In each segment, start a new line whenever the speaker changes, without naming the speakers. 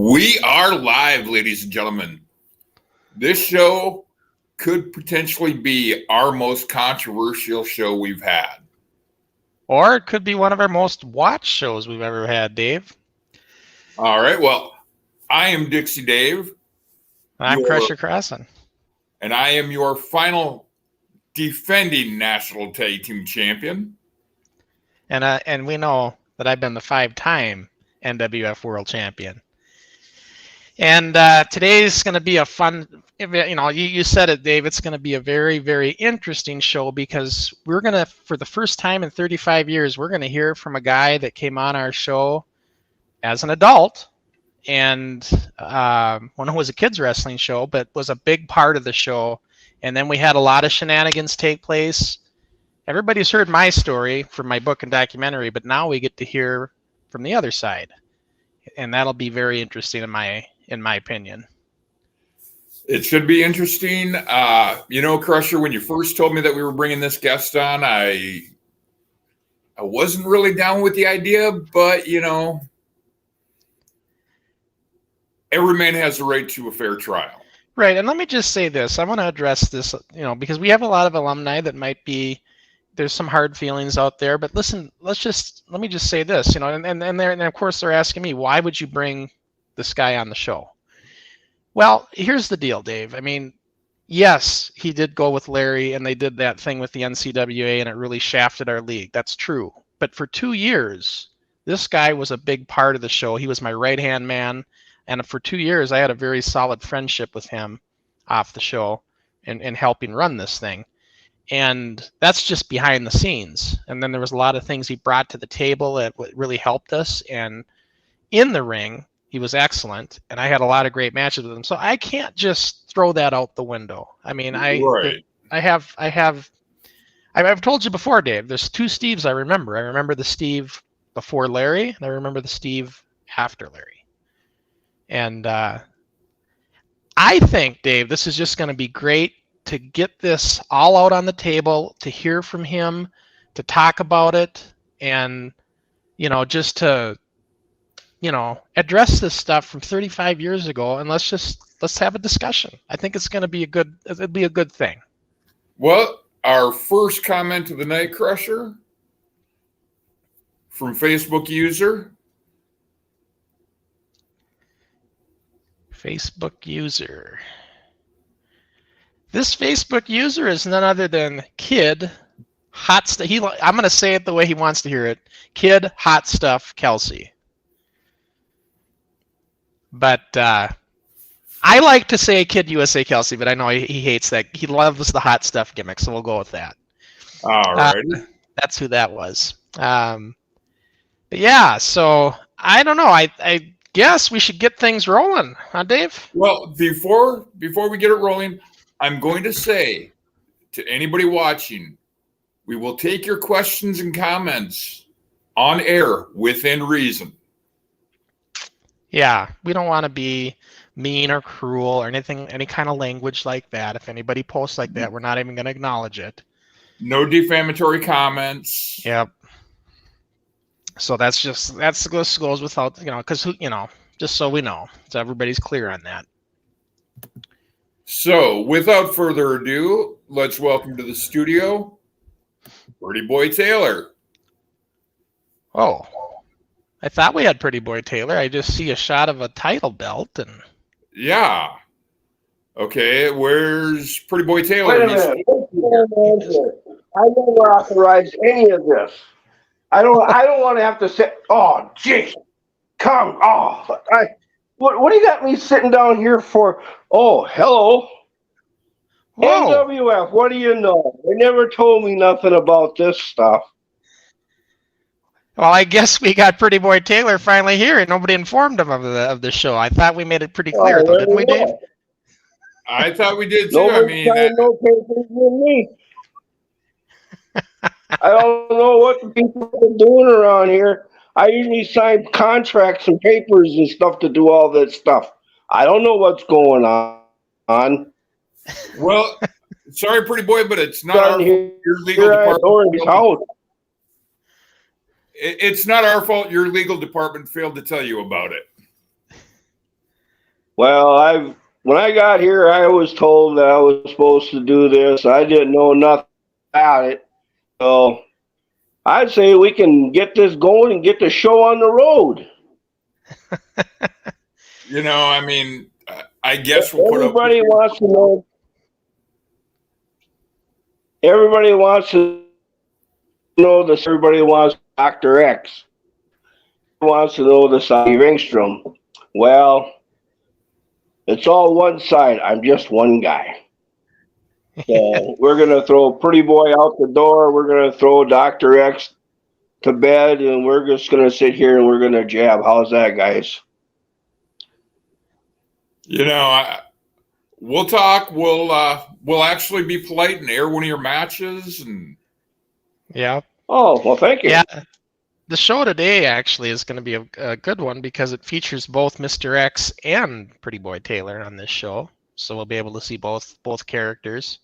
We are live, ladies and gentlemen. This show could potentially be our most controversial show we've had.
Or it could be one of our most watched shows we've ever had, Dave.
All right, well, I am Dixie Dave.
I'm Crusher Crossen.
And I am your final defending national tag team champion.
And we know that I've been the 5-time NWF world champion. And today's going to be a fun, you said it, Dave, it's going to be a very, very interesting show because we're going to, for the first time in 35 years, we're going to hear from a guy that came on our show as an adult and when it was a kids wrestling show, but was a big part of the show. And then we had a lot of shenanigans take place. Everybody's heard my story from my book and documentary, but now we get to hear from the other side. And that'll be very interesting in my opinion.
It should be interesting. Crusher, when you first told me that we were bringing this guest on, I wasn't really down with the idea, but, every man has a right to a fair trial.
Right, and let me just say this. I want to address this, because we have a lot of alumni that might be, there's some hard feelings out there, but listen, let me just say this, and of course they're asking me, why would you bring this guy on the show? Well, here's the deal, Dave. I mean, yes, he did go with Larry and they did that thing with the NCWA and it really shafted our league. That's true. But for 2 years, this guy was a big part of the show. He was my right-hand man. And for 2 years, I had a very solid friendship with him off the show and helping run this thing. And that's just behind the scenes. And then there was a lot of things he brought to the table that really helped us. And in the ring, he was excellent. And I had a lot of great matches with him. So I can't just throw that out the window. I mean, I've told you before, Dave, there's 2 Steves I remember. I remember the Steve before Larry, and I remember the Steve after Larry. And I think, Dave, this is just going to be great to get this all out on the table, to hear from him, to talk about it, and, just to, address this stuff from 35 years ago, and let's have a discussion. I think it's going to be it'll be a good thing.
Well, our first comment of the night, Crusher, from Facebook user.
This Facebook user is none other than Kid Hot Stuff. I'm going to say it the way he wants to hear it. Kid Hot Stuff Kelsey. But I like to say Kid USA Kelsey, but I know he hates that. He loves the hot stuff gimmick, so we'll go with that.
All right.
That's who that was. But yeah, so I don't know. I guess we should get things rolling, huh, Dave?
Well, before we get it rolling, I'm going to say to anybody watching, we will take your questions and comments on air within reason.
Yeah, we don't want to be mean or cruel or anything, any kind of language like that. If anybody posts like that, we're not even going to acknowledge it.
No defamatory comments.
Yep. So this goes without, because just so we know, so everybody's clear on that.
So without further ado, let's welcome to the studio, Pretty Boy Taylor.
Oh, I thought we had Pretty Boy Taylor. I just see a shot of a title belt and.
Yeah. Okay, where's Pretty Boy Taylor?
Wait a minute. I never authorized any of this. I don't want to have to say, oh, gee, come, oh, what do you got me sitting down here for? Oh, hello. Whoa. NWF, what do you know? They never told me nothing about this stuff.
Well, I guess we got Pretty Boy Taylor finally here, and nobody informed him of the show. I thought we made it pretty clear, though, didn't we, Dave?
I thought we did, too.
Nobody no papers with me. I don't know what the people are doing around here. I usually sign contracts and papers and stuff to do all that stuff. I don't know what's going on.
Well, sorry, Pretty Boy, but it's not our fault. Your legal department. It's not our fault. Your legal department failed to tell you about it.
Well, when I got here, I was told that I was supposed to do this. I didn't know nothing about it. So I'd say we can get this going and get the show on the road.
You know, I mean, I guess we'll
Everybody wants to know. Everybody wants to know this. Everybody wants Dr. X. Wants to know the Steve Engstrom. Well, it's all one side. I'm just one guy. So we're going to throw Pretty Boy out the door. We're going to throw Dr. X to bed, and we're just going to sit here and we're going to jab. How's that, guys?
You know, we'll talk. We'll actually be polite and air one of your matches. And
Yeah.
Oh, well, thank you.
Yeah. The show today actually is going to be a good one because it features both Mr. X and Pretty Boy Taylor on this show. So we'll be able to see both characters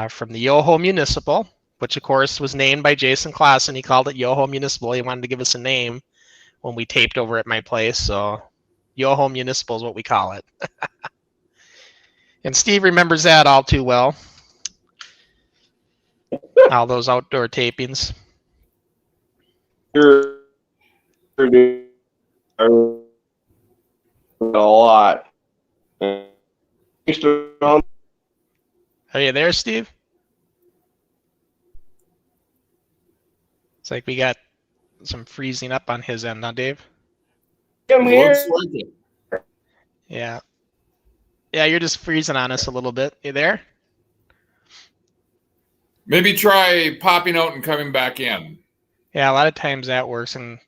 from the Yoho Municipal, which of course was named by Jason Clausen. He called it Yoho Municipal. He wanted to give us a name when we taped over at my place. So Yoho Municipal is what we call it. And Steve remembers that all too well. All those outdoor tapings.
A lot.
Are you there, Steve? It's like we got some freezing up on his end, huh, Dave?
Come here.
looks like it.
Yeah. Yeah, you're just freezing on us a little bit. You there?
Maybe try popping out and coming back in.
Yeah, a lot of times that works, and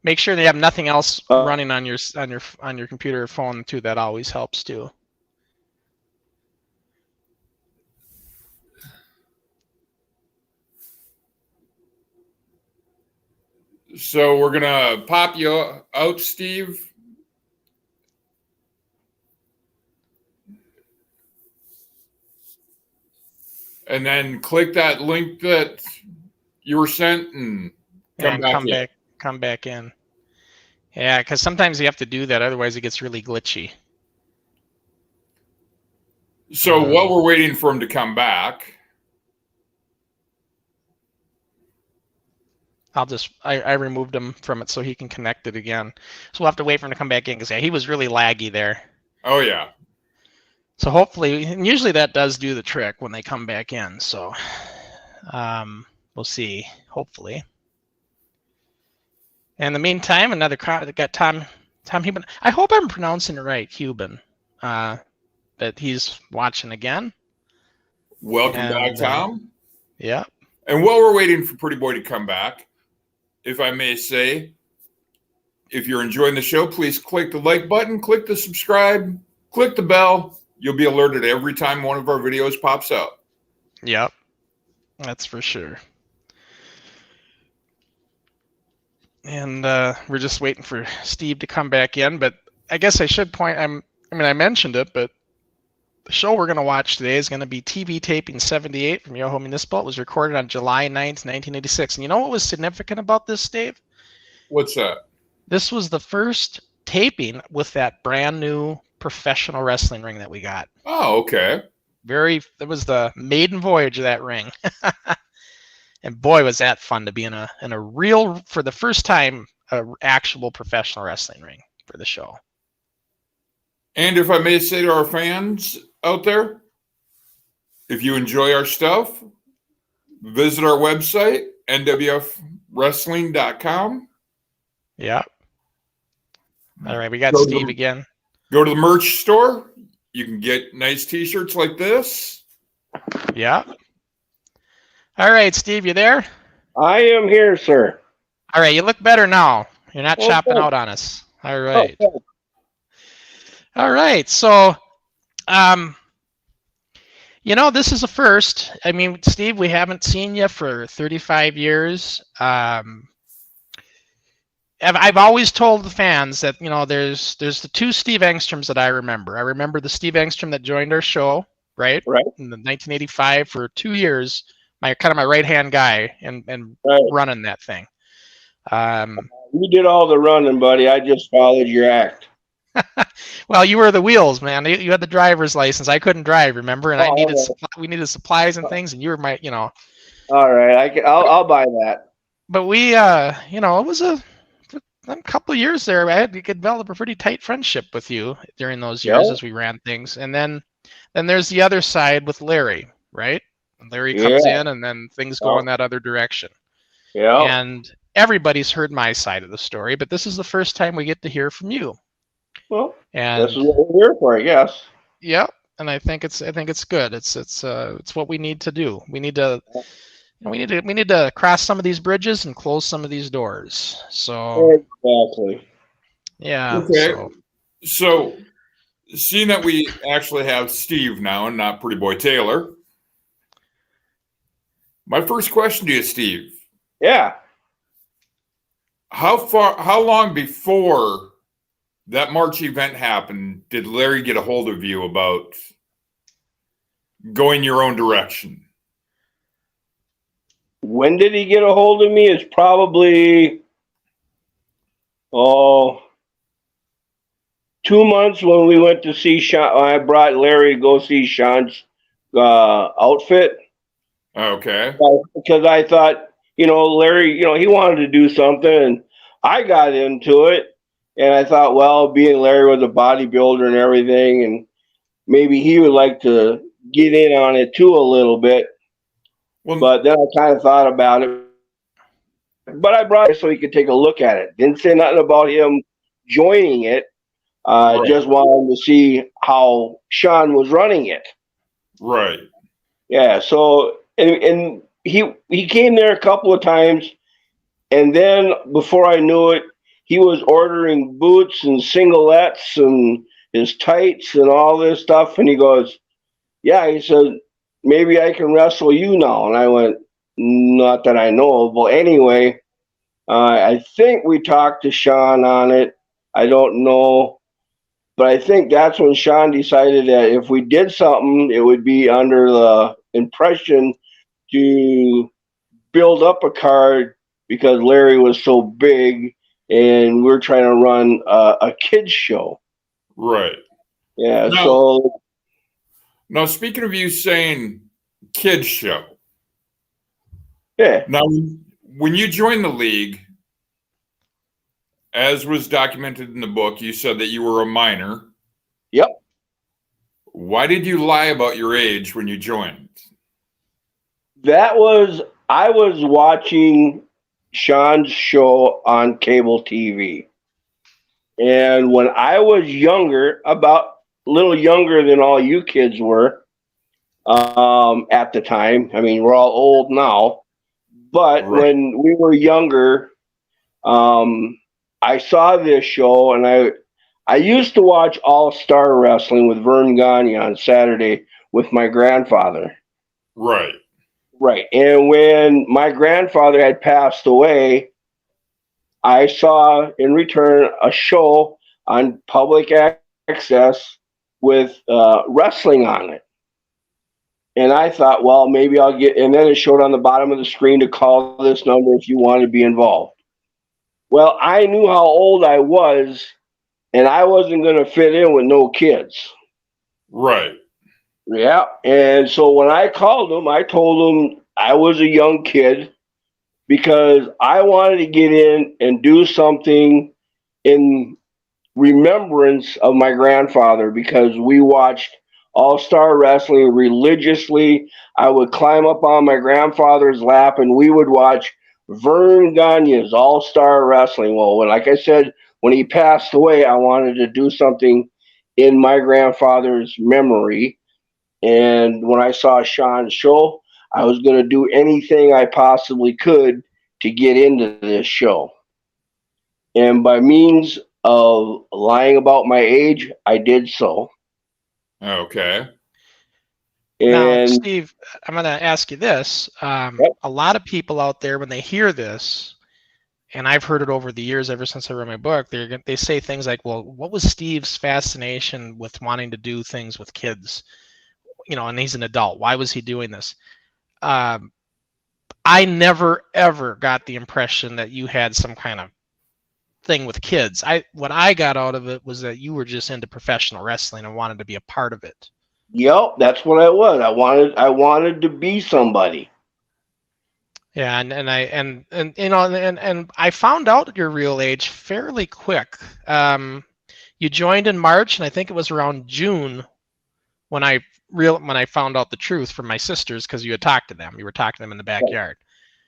make sure they have nothing else running on your computer or phone too. That always helps too.
So we're gonna pop you out, Steve. And then click that link that you were sent and
come back in. Yeah, because sometimes you have to do that, otherwise it gets really glitchy.
So while we're waiting for him to come back,
I removed him from it so he can connect it again. So we'll have to wait for him to come back in because he was really laggy there.
Oh yeah.
So hopefully, and usually that does do the trick when they come back in. So we'll see. Hopefully. In the meantime, got Tom Huben. I hope I'm pronouncing it right, Huben. That he's watching again.
Welcome back, Tom.
Yeah.
And while we're waiting for Pretty Boy to come back, if I may say, if you're enjoying the show, please click the like button, click the subscribe, click the bell. You'll be alerted every time one of our videos pops up.
Yep. That's for sure. And we're just waiting for Steve to come back in. But I guess I should point, I mentioned it, but the show we're going to watch today is going to be TV Taping 78 from Yoho Municipal. It was recorded on July 9th, 1986. And you know what was significant about this, Dave?
What's that?
This was the first taping with that brand new professional wrestling ring that we got.
Oh, okay.
It was the maiden voyage of that ring. And boy, was that fun to be in a real, for the first time, actual professional wrestling ring for the show.
And if I may say to our fans out there, if you enjoy our stuff, visit our website, nwfwrestling.com.
Yeah. All right, we got Steve again.
Go to the merch store. You can get nice t-shirts like this.
Yeah. All right, Steve, you there?
I am here, sir.
All right, you look better now. You're not chopping out on us. All right.
Okay.
All right. So, this is a first. I mean, Steve, we haven't seen you for 35 years. I've always told the fans that, there's the two Steve Engstroms that I remember. I remember the Steve Engstrom that joined our show, right?
Right.
In the 1985 for 2 years, my right-hand guy and
Right.
running that thing.
You did all the running, buddy. I just followed your act.
Well, you were the wheels, man. You had the driver's license. I couldn't drive, remember? And I needed
Oh,
we needed supplies and things, and you were my,
all right. I'll buy that.
But we, it was a couple of years there. I had to develop a pretty tight friendship with you during those years
Yeah.
as we ran things. And then there's the other side with Larry, right? Larry comes
Yeah.
in, and then things go in that other direction.
Yeah.
And everybody's heard my side of the story, but this is the first time we get to hear from you.
Well,
And
this is what we're here for, I guess.
yeah, and I think it's good. It's what we need to do. We need to cross some of these bridges and close some of these doors. So
Exactly.
yeah.
Okay. So seeing that we actually have Steve now and not Pretty Boy Taylor, my first question to you, Steve.
Yeah.
How long before that March event happened did Larry get a hold of you about going your own direction?
When did he get a hold of me? It's probably 2 months when we went to see Sean. I brought Larry to go see Sean's outfit.
Okay.
Because I thought, Larry, he wanted to do something, and I got into it. And I thought, well, being Larry was a bodybuilder and everything, and maybe he would like to get in on it too a little bit.
Well,
But then I kind of thought about it. But I brought it so he could take a look at it. Didn't say nothing about him joining it.
Right.
Just wanted to see how Sean was running it.
Right.
Yeah. So and he came there a couple of times, and then before I knew it, he was ordering boots and singlets and his tights and all this stuff. And he goes, "Yeah," he said, "maybe I can wrestle you now." And I went, "Not that I know of." Well, anyway, I think we talked to Sean on it. I don't know. But I think that's when Sean decided that if we did something, it would be under the impression to build up a card because Larry was so big and we're trying to run a kids show.
Right.
Yeah.
Now, speaking of you saying kids show.
Yeah.
Now, when you joined the league, as was documented in the book, you said that you were a minor.
Yep.
Why did you lie about your age when you joined?
I was watching Sean's show on cable TV. And when I was younger, about a little younger than all you kids were at the time, I mean, we're all old now, but
Right.
when we were younger, I saw this show, and I used to watch All Star Wrestling with Vern Gagne on Saturday with my grandfather.
Right.
Right. And when my grandfather had passed away, I saw in return a show on public access with wrestling on it. And I thought, well, maybe I'll get, and then it showed on the bottom of the screen to call this number if you want to be involved. Well, I knew how old I was, and I wasn't going to fit in with no kids.
Right.
Yeah. And so when I called him, I told him I was a young kid because I wanted to get in and do something in remembrance of my grandfather because we watched All-Star Wrestling religiously. I would climb up on my grandfather's lap and we would watch Vern Gagne's All-Star Wrestling. Well, like I said, when he passed away, I wanted to do something in my grandfather's memory. And when I saw Sean's show, I was going to do anything I possibly could to get into this show. And by means of lying about my age, I did so.
Okay.
Now,
And
Steve, I'm going to ask you this. A lot of people out there, when they hear this, and I've heard it over the years, ever since I read my book, they say things like, well, what was Steve's fascination with wanting to do things with kids? And he's an adult. Why was he doing this? I never, ever got the impression that you had some kind of thing with kids. What I got out of it was that you were just into professional wrestling and wanted to be a part of it.
Yep, that's what I was. I wanted to be somebody.
Yeah, and you know, and I found out your real age fairly quick. You joined in March, and I think it was around June when I found out the truth from my sisters, because you had talked to them. You were talking to them in the backyard.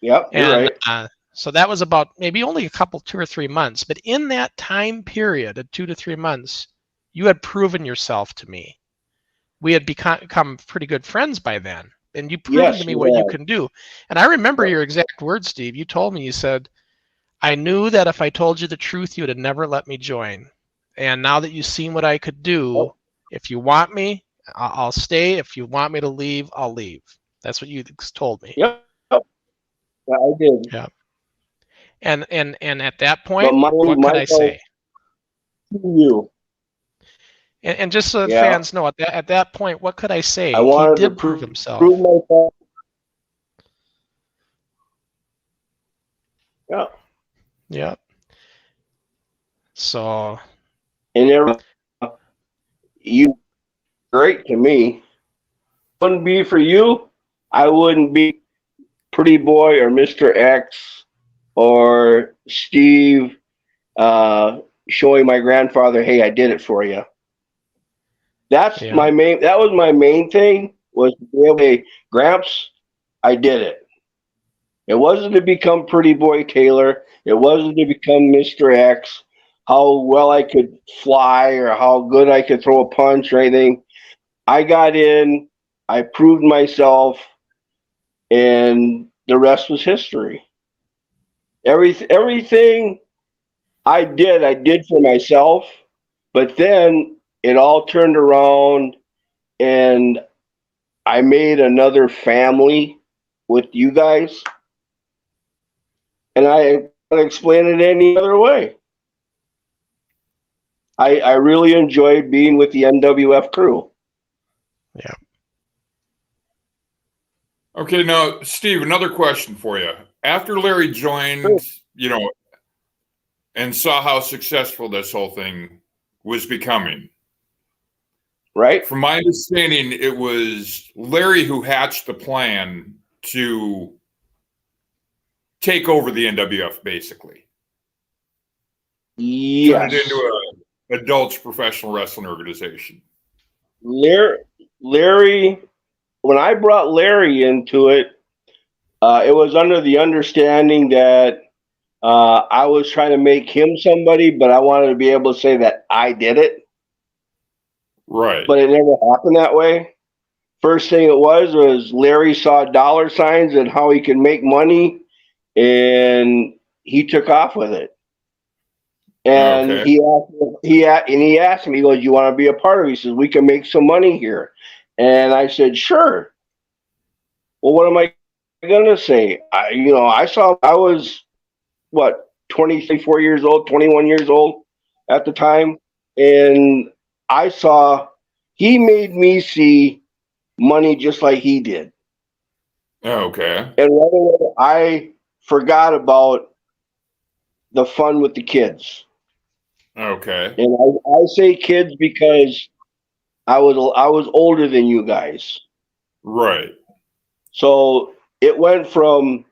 Yep, you're right.
So that was about maybe only a couple, 2 or 3 months. But in that time period of 2 to 3 months, you had proven yourself to me. We had become pretty good friends by then. And you proven to me what you can do. And I remember your exact words, Steve. You told me, you said, I knew that if I told you the truth, you would have never let me join. And now that you've seen what I could do, if you want me, I'll stay. If you want me to leave, I'll leave. That's what you told me.
Yep. I did.
Yeah. And at that point, what could I say?
You.
And just so the fans know, at that point, what could I say?
He
did prove himself.
Prove myself. Yeah.
Yeah. So.
And you great to me. Wouldn't be for you, I wouldn't be Pretty Boy or Mr. X or Steve showing my grandfather, hey, I did it for you. That was my main thing, was to be able to say, Gramps, I did it. It wasn't to become Pretty Boy Taylor. It wasn't to become Mr. X, how well I could fly or how good I could throw a punch or anything. I got in, I proved myself, and the rest was history. Everything I did for myself, but then it all turned around and I made another family with you guys. And I can't explain it any other way. I really enjoyed being with the NWF crew.
Yeah.
Okay, now, Steve, another question for you. After Larry joined, you know, and saw how successful this whole thing was becoming,
right?
From my understanding, it was Larry who hatched the plan to take over the NWF, basically.
Yes.
Turn it into an adults professional wrestling organization.
Larry, when I brought Larry into it, it was under the understanding that I was trying to make him somebody, but I wanted to be able to say that I did it.
Right.
But it never happened that way. First thing it was Larry saw dollar signs and how he could make money, and he took off with it. And he asked me, he goes, you want to be a part of it? He says, we can make some money here. And I said, sure. Well, what am I going to say? I was, 24 years old, 21 years old at the time. And I saw he made me see money just like he did.
Okay.
And right away, I forgot about the fun with the kids.
Okay.
And I say kids because I was older than you guys.
Right.
So it went from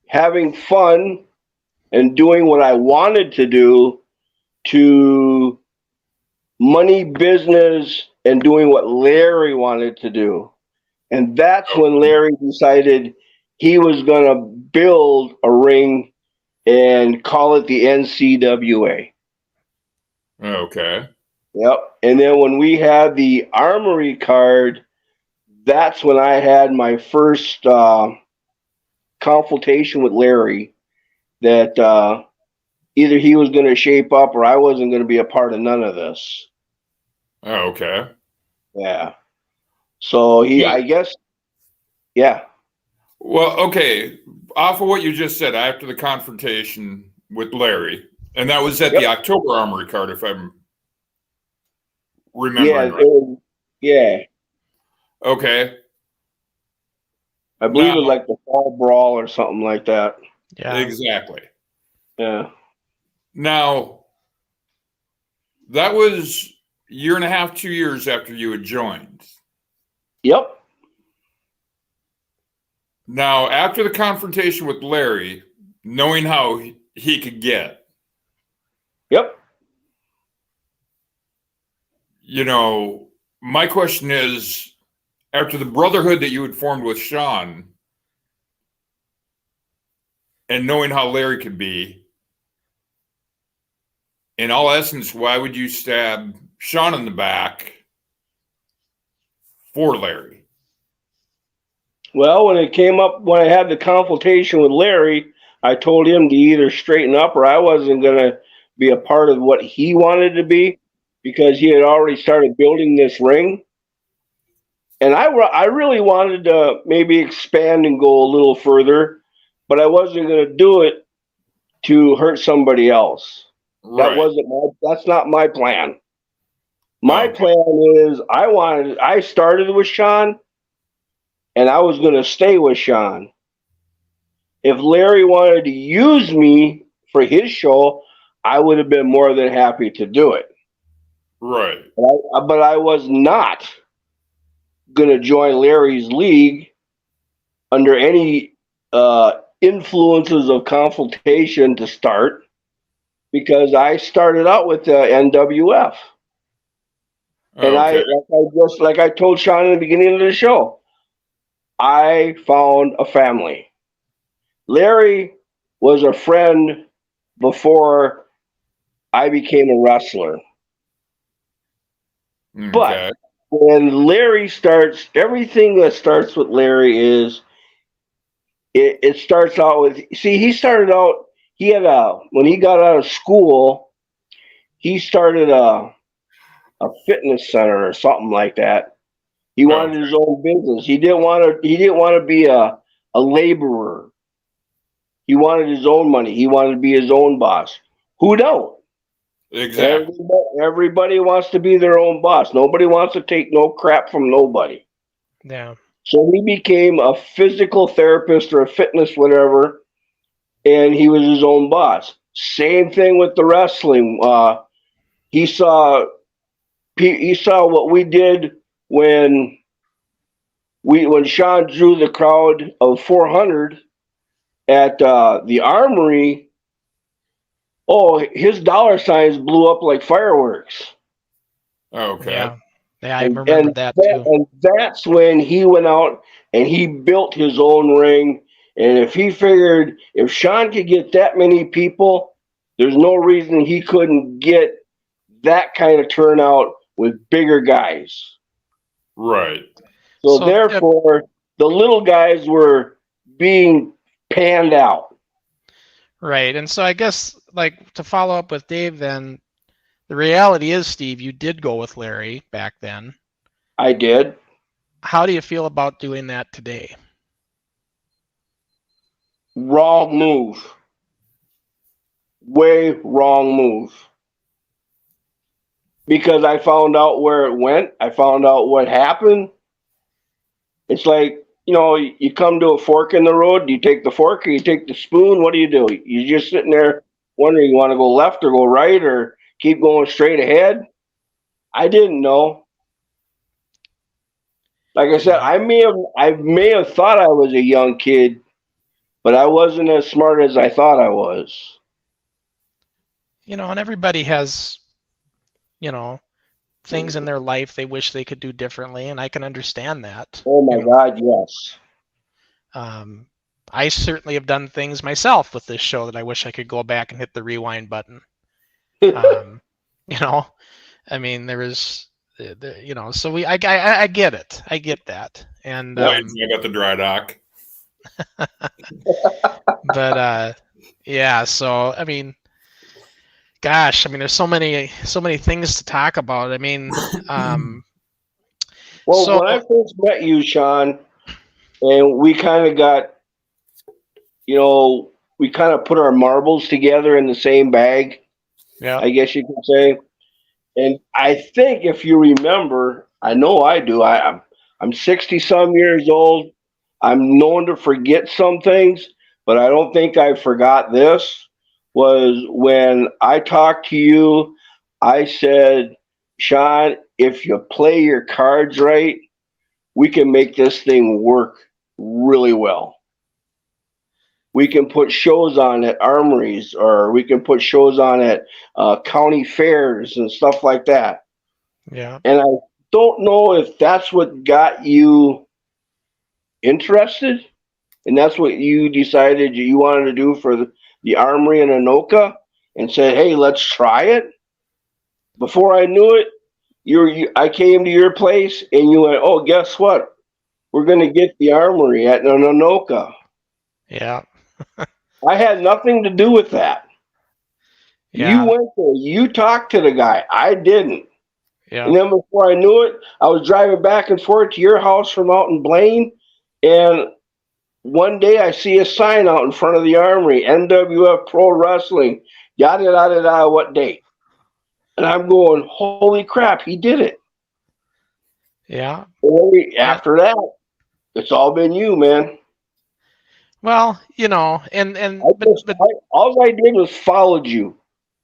having fun and doing what I wanted to do to money, business, and doing what Larry wanted to do. And that's when Larry decided he was going to build a ring and call it the NCWA.
Okay.
Yep. And then when we had the Armory card, that's when I had my first consultation with Larry that either he was going to shape up or I wasn't going to be a part of none of this.
Okay.
Yeah. So I guess, yeah.
Well, okay. Off of what you just said, after the confrontation with Larry, and that was at the October Armory card, if I'm remembering right.
Yeah.
Okay.
I believe it was like the Fall Brawl or something like that.
Yeah.
Exactly.
Yeah.
Now, that was a year and a half, 2 years after you had joined.
Yep.
Now, after the confrontation with Larry, knowing how he could get,
Yep.
you know, my question is, after the brotherhood that you had formed with Sean, and knowing how Larry could be, in all essence, why would you stab Sean in the back for Larry?
Well, when it came up, when I had the consultation with Larry, I told him to either straighten up or I wasn't going to be a part of what he wanted to be, because he had already started building this ring. And I really wanted to maybe expand and go a little further, but I wasn't going to do it to hurt somebody else.
Right.
That's not my plan. My plan is I started with Sean and I was going to stay with Sean. If Larry wanted to use me for his show, I would have been more than happy to do it.
Right.
But I was not going to join Larry's league under any influences of confrontation to start, because I started out with the NWF. And like I told Sean in the beginning of the show, I found a family. Larry was a friend before I became a wrestler.
Okay.
But when Larry starts, everything that starts with Larry is, it starts out with, see, he started out, when he got out of school, he started a fitness center or something like that. He wanted his own business. He didn't want to be a laborer. He wanted his own money. He wanted to be his own boss. Who don't?
Exactly.
Everybody wants to be their own boss. Nobody wants to take no crap from nobody.
Yeah.
So he became a physical therapist or a fitness whatever, and he was his own boss. Same thing with the wrestling. He saw what we did when Sean drew the crowd of 400 at the Armory. Oh, his dollar signs blew up like fireworks.
Okay.
Yeah, I remember that too.
And that's when he went out and he built his own ring. And if he figured if Sean could get that many people, there's no reason he couldn't get that kind of turnout with bigger guys.
Right.
So therefore, the little guys were being panned out.
Right. And so I guess, like, to follow up with Dave, then the reality is, Steve, you did go with Larry back then.
I did.
How do you feel about doing that today?
Wrong move. Way wrong move. Because I found out where it went. I found out what happened. It's like, you come to a fork in the road. Do you take the fork or you take the spoon? What do? You're just sitting there wondering, you want to go left or go right or keep going straight ahead? I didn't know. Like I said, I may have thought I was a young kid, but I wasn't as smart as I thought I was.
And everybody has, things in their life they wish they could do differently, and I can understand that.
Oh my God, yes.
I certainly have done things myself with this show that I wish I could go back and hit the rewind button. I mean, there was, so I get it. I get that. And
I got the dry dock.
But yeah, so I mean, gosh, I mean, there's so many things to talk about. I mean,
well, when I first met you, Sean, and we kind of got, we kind of put our marbles together in the same bag.
Yeah,
I guess you could say. And I think if you remember, I know I do. I'm 60-some years old. I'm known to forget some things, but I don't think I forgot this. was when I talked to you, I said, Sean, if you play your cards right, we can make this thing work really well. We can put shows on at armories, or we can put shows on at county fairs and stuff like that.
Yeah.
And I don't know if that's what got you interested, and that's what you decided you wanted to do for the armory in Anoka, and said, hey, let's try it. Before I knew it, I came to your place and you went, oh, guess what? We're going to get the armory at Anoka.
Yeah.
I had nothing to do with that.
Yeah.
You went there. You talked to the guy. I didn't.
Yeah.
And then before I knew it, I was driving back and forth to your house from out in Blaine, and one day I see a sign out in front of the armory, NWF Pro Wrestling, yada, yada, yada, what date? And I'm going, holy crap, he did it.
Yeah.
After that, it's all been you, man.
Well, you know,
all I did was followed you.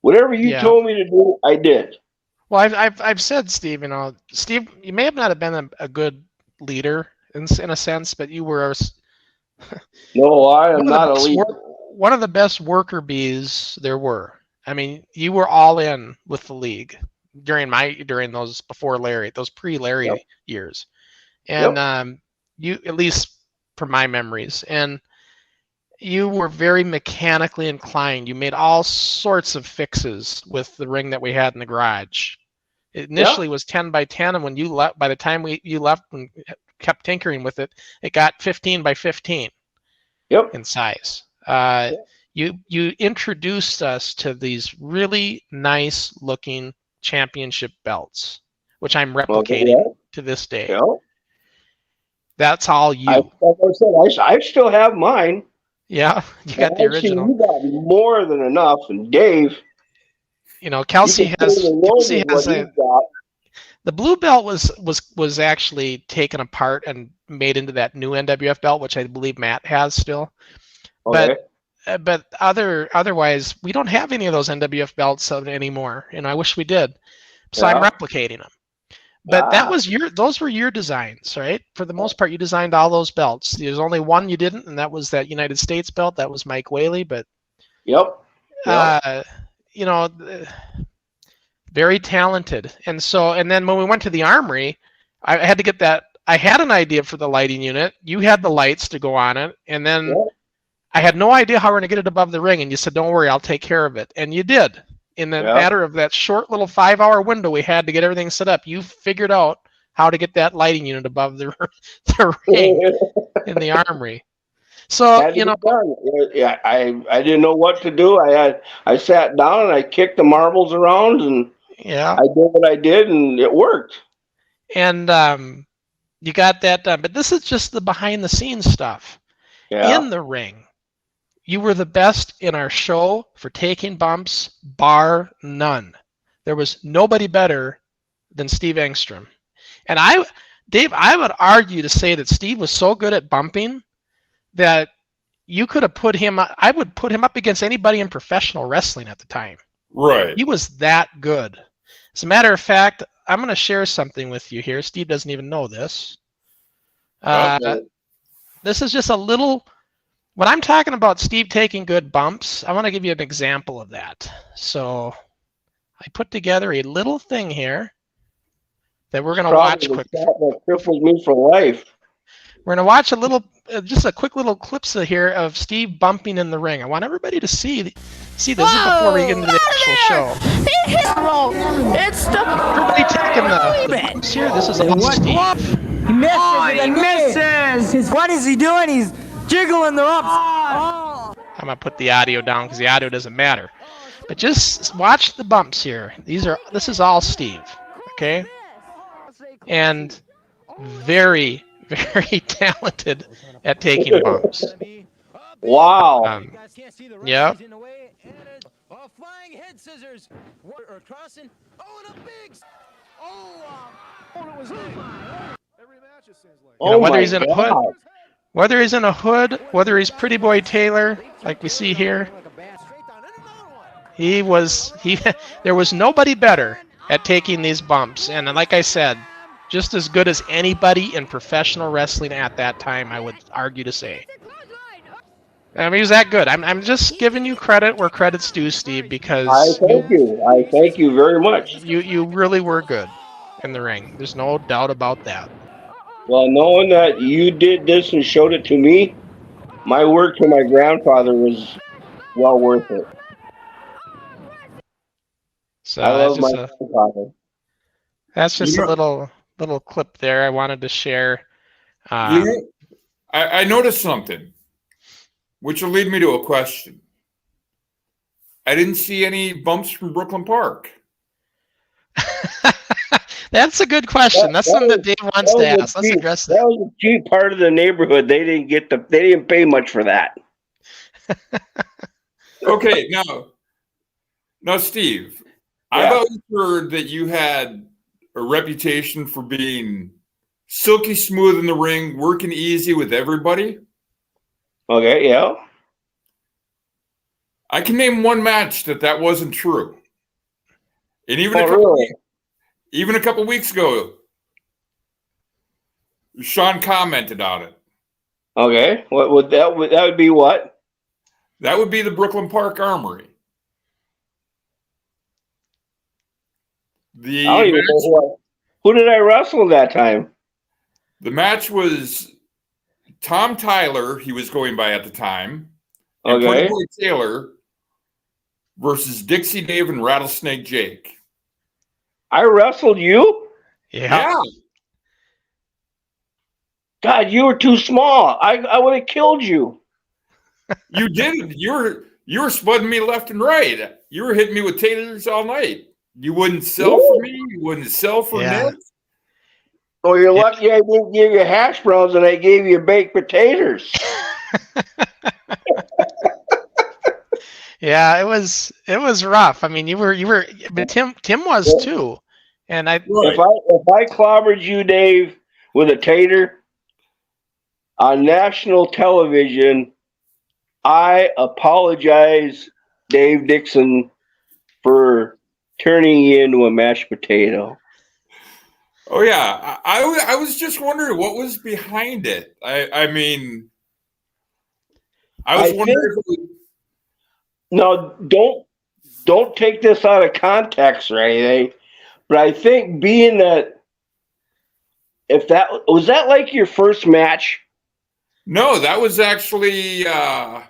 Whatever you told me to do, I did.
Well, I've said, Steve, you know, Steve, you may have not have been a good leader in a sense, but you were
no, I am not a leader.
One of the best worker bees there were. I mean, you were all in with the league during those before Larry, those pre-Larry years, and you, at least from my memories, and you were very mechanically inclined. You made all sorts of fixes with the ring that we had in the garage. It initially was 10 by 10, and when you left, by the time you left and kept tinkering with it, it got 15 by 15 in size. You introduced us to these really nice looking championship belts, which I'm replicating to this day. That's all you.
Like I said, I still have mine.
Yeah, you got the original.
You got more than enough, and Dave.
You know, Kelsey has the blue belt was actually taken apart and made into that new NWF belt, which I believe Matt has still. But otherwise, we don't have any of those NWF belts anymore. And I wish we did. So I'm replicating them. But those were your designs, right? For the most part, you designed all those belts. There's only one you didn't, and that was that United States belt. That was Mike Whaley. But you know, very talented. And then when we went to the armory, I had to get that. I had an idea for the lighting unit. You had the lights to go on it, and then I had no idea how we're going to get it above the ring. And you said, "Don't worry, I'll take care of it." And you did. In the matter of that short little 5-hour window we had to get everything set up, you figured out how to get that lighting unit above the ring in the armory. So you know,
I didn't know what to do. I sat down and I kicked the marbles around, and I did what I did, and it worked.
And you got that done. But this is just the behind the scenes stuff. In the ring, you were the best in our show for taking bumps, bar none. There was nobody better than Steve Engstrom. And Dave, I would argue to say that Steve was so good at bumping that you could have put him, I would put him up against anybody in professional wrestling at the time.
Right.
He was that good. As a matter of fact, I'm going to share something with you here. Steve doesn't even know this. This is just a little... When I'm talking about Steve taking good bumps, I want to give you an example of that. So I put together a little thing here that we're going to watch quickly.
That cripples me for life.
We're going to watch a little, just a quick little clips here of Steve bumping in the ring. I want everybody to see this before we get into the actual show.
It's the
everybody taking the bumps here. This is all Steve.
He misses. What is he doing? He's jiggling the ups.
I'm gonna put the audio down because the audio doesn't matter. But just watch the bumps here. This is all Steve, okay? And very, very talented at taking bumps.
Wow.
Yeah. Whether he's in a hood. Whether he's in a hood, whether he's Pretty Boy Taylor, like we see here, There was nobody better at taking these bumps, and like I said, just as good as anybody in professional wrestling at that time, I would argue to say. I mean, he was that good. I'm just giving you credit where credit's due, Steve, because
I thank you very much.
you really were good in the ring. There's no doubt about that.
Well, knowing that you did this and showed it to me, my work to my grandfather was well worth it.
So
I love my grandfather.
That's just a little clip there I wanted to share.
I noticed something, which will lead me to a question. I didn't see any bumps from Brooklyn Park.
That's a good question. That's something that Dave wants to ask. Let's address that.
That was a cheap part of the neighborhood. They didn't pay much for that.
Okay, now, Steve,
Yeah.
I've always heard that you had a reputation for being silky smooth in the ring, working easy with everybody.
Okay, yeah.
I can name one match that wasn't true. And even even a couple weeks ago, Sean commented on it.
Okay, what would that would be? What?
That would be the Brooklyn Park Armory.
I don't even know who did I wrestle that time?
The match was Tom Tyler, he was going by at the time, and
Okay.
Pretty Boy Taylor versus Dixie Dave and Rattlesnake Jake.
I wrestled you?
Yeah.
God, you were too small. I would have killed you.
You didn't. You were spudding me left and right. You were hitting me with taters all night. You wouldn't sell for me. You wouldn't sell for Nick.
Oh, you're lucky I didn't give you hash browns and I gave you baked potatoes.
Yeah, it was rough. I mean, you were, but Tim was too, and
If I clobbered you, Dave, with a tater on national television, I apologize, Dave Dixon, for turning you into a mashed potato.
Oh yeah, I was just wondering what was behind it. I mean, I was wondering if it was.
No, don't take this out of context or anything. But I think being that, if that was that like your first match?
No, that was actually I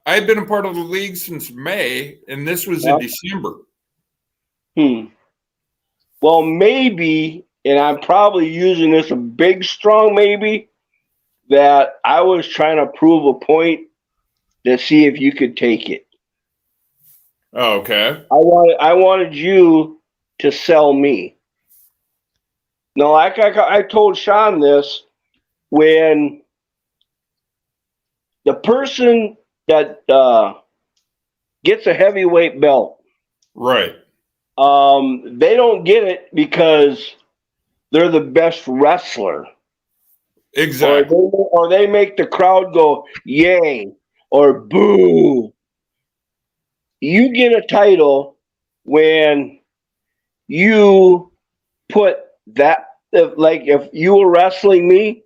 had been a part of the league since May, and this was in December.
Well, maybe, and I'm probably using this a big strong maybe, that I was trying to prove a point to see if you could take it.
Oh, okay.
I wanted you to sell me. No, like I told Sean this, when the person that gets a heavyweight belt,
right?
They don't get it because they're the best wrestler.
Exactly.
Or they make the crowd go yay or boo. You get a title when you put that, like if you were wrestling me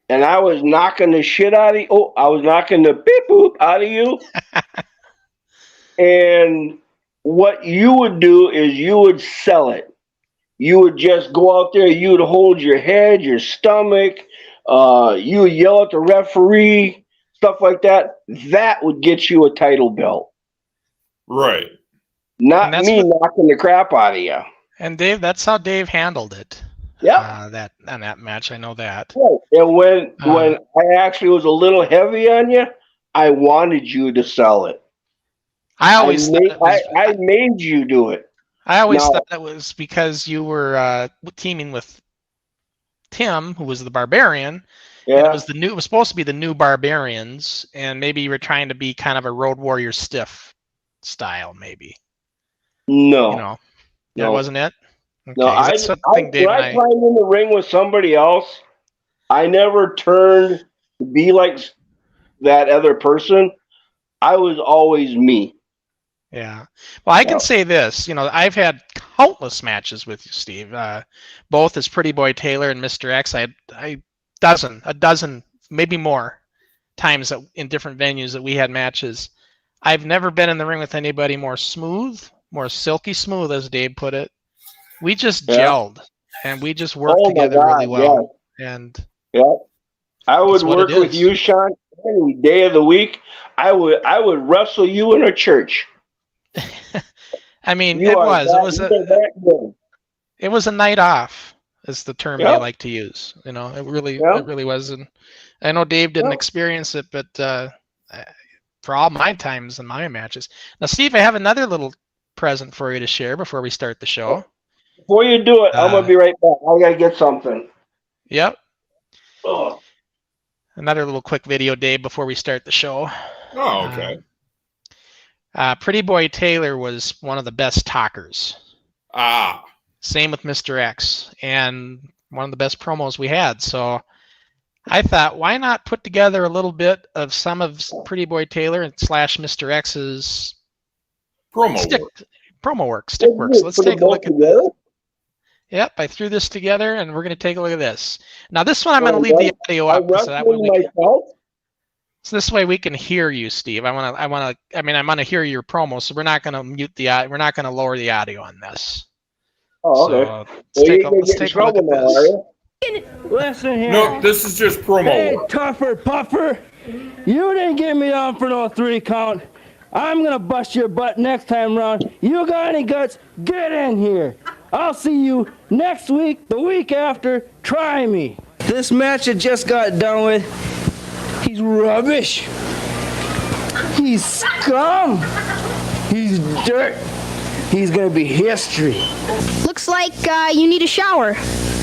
and I was knocking the shit out of you, I was knocking the beep boop out of you. And what you would do is you would sell it. You would just go out there, you would hold your head, your stomach, you would yell at the referee, stuff like that. That would get you a title belt.
Right.
Not me knocking the crap out of you.
And Dave, that's how Dave handled it.
Yeah.
That match, I know that.
Right. And when I actually was a little heavy on you, I wanted you to sell it. I made you do it.
I always thought it was because you were teaming with Tim, who was the Barbarian.
Yeah.
And it was supposed to be the new Barbarians, and maybe you were trying to be kind of a Road Warrior stiff style, maybe.
No.
That wasn't it? Okay.
No, when I climbed in the ring with somebody else, I never turned to be like that other person. I was always me.
Yeah. Well, I can say this. I've had countless matches with you, Steve. Both as Pretty Boy Taylor and Mr. X. I a dozen, maybe more times in different venues that we had matches. I've never been in the ring with anybody more smooth, more silky smooth, as Dave put it. We just gelled, and we just worked together really well.
Yeah.
And
I would work with you, Sean, any day of the week. I would wrestle you in a church.
I mean, it was a night off, is the term they like to use. It really was. And I know Dave didn't experience it, but for all my times and my matches. Now, Steve, I have another little present for you to share before we start the show.
Before you do it, I'm gonna be right back. I gotta get something.
Yep.
Oh.
Another little quick video, Dave, before we start the show.
Oh, okay.
Pretty Boy Taylor was one of the best talkers. Same with Mr. X, and one of the best promos we had. So I thought, why not put together a little bit of some of Pretty Boy Taylor / Mr. X's promo work, stick work. So let's take a look at this. Yep, I threw this together, and we're going to take a look at this. Now, this one I'm going to leave the audio up, so this way we can hear you, Steve. I want to hear your promo, so we're not going to mute we're not going to lower the audio on this.
Oh, okay.
So let's take a look at this.
Listen here.
No, this is just promo.
Hey, tougher puffer. You didn't get me on for no 3 count. I'm going to bust your butt next time round. You got any guts? Get in here. I'll see you next week, the week after. Try me. This match I just got done with, he's rubbish. He's scum. He's dirt. He's going to be history.
Looks like you need a shower.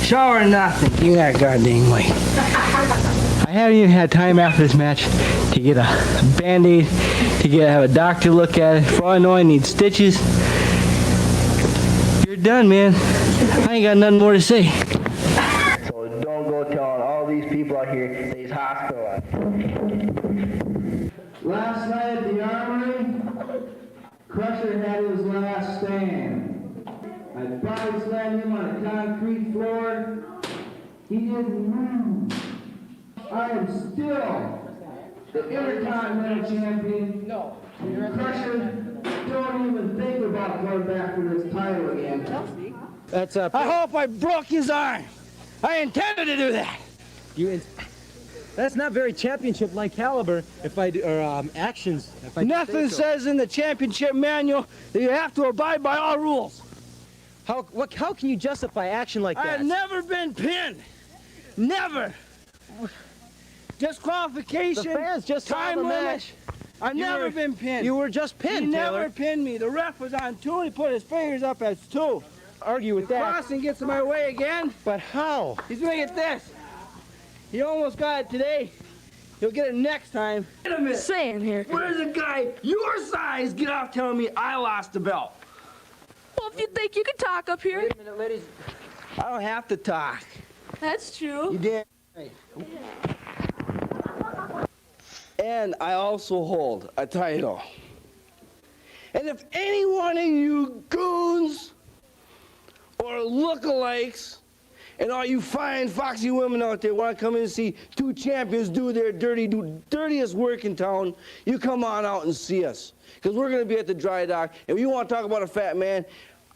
Shower nothing. You that goddamn way. I haven't even had time after this match to get a Band-Aid, to have a doctor look at it. For all I know, I need stitches. You're done, man. I ain't got nothing more to say. So don't go telling all these people out here that he's hospitalized. Last night at the Armory, Crusher had his last stand. I body slammed him on a concrete floor. He didn't move. I am still the Intercontinental Champion. No. Crusher, don't even think about going back for this title again. I hope I broke his arm. I intended to do that.
That's not very championship-like caliber. Actions.
Nothing says in the championship manual that you have to abide by all rules.
How can you justify action like that?
I've never been pinned. Never. Disqualification.
The fans just saw the match.
I've never been pinned.
You were just pinned,
He
Taylor.
never pinned me. The ref was on 2 and he put his fingers up as 2.
Argue with that.
Crossen gets in my way again.
But how?
He's doing it this. He almost got it today. He'll get it next time. Wait a minute.
Saying here.
Where's a guy your size get off telling me I lost the belt?
Well, if you think you can talk up here.
Wait a minute, ladies. I don't have to talk.
That's true.
You did right. And I also hold a title. And if any one of you goons or lookalikes and all you fine, foxy women out there want to come in and see 2 champions do their dirtiest work in town, you come on out and see us. Because we're going to be at the dry dock. And if you want to talk about a fat man,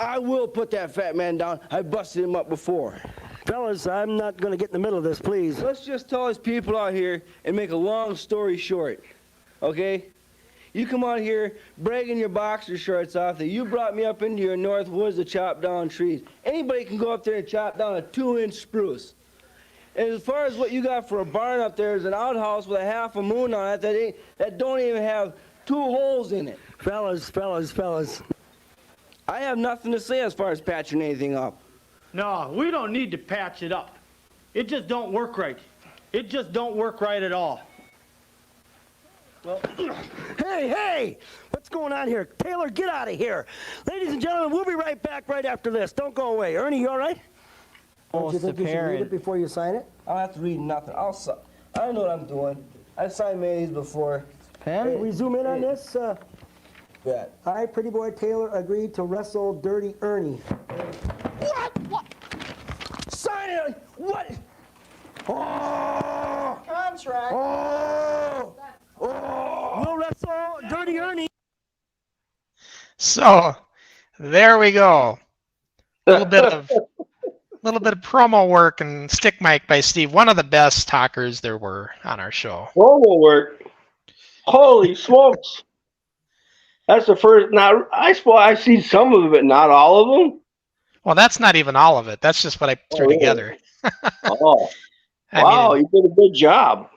I will put that fat man down. I busted him up before.
Fellas, I'm not going to get in the middle of this, please.
Let's just tell these people out here and make a long story short, okay? You come out here bragging your boxer shorts off that you brought me up into your north woods to chop down trees. Anybody can go up there and chop down a 2-inch spruce. And as far as what you got for a barn up there is an outhouse with a half a moon on it that don't even have 2 holes in it.
Fellas.
I have nothing to say as far as patching anything up.
No, we don't need to patch it up. It just don't work right. It just don't work right at all.
Well, hey! What's going on here? Taylor, get out of here. Ladies and gentlemen, we'll be right back right after this. Don't go away. Ernie, you all right?
Don't you think you should read it
before you sign it?
I don't have to read nothing. I know what I'm doing. I've signed many of these before.
Pen?
Hey,
we zoom in on this? Bet. I, Pretty Boy Taylor, agreed to wrestle Dirty Ernie. What? Sign it! What? Oh!
Contract.
Oh! Oh! We'll wrestle Dirty Ernie.
So there we go. A little bit of promo work and stick mic by Steve. One of the best talkers there were on our show.
Promo work. Holy smokes! That's the first. Now I suppose I've seen some of it, not all of them.
Well, that's not even all of it. That's just what I threw together.
Oh,
I
wow!
mean,
You did a good job.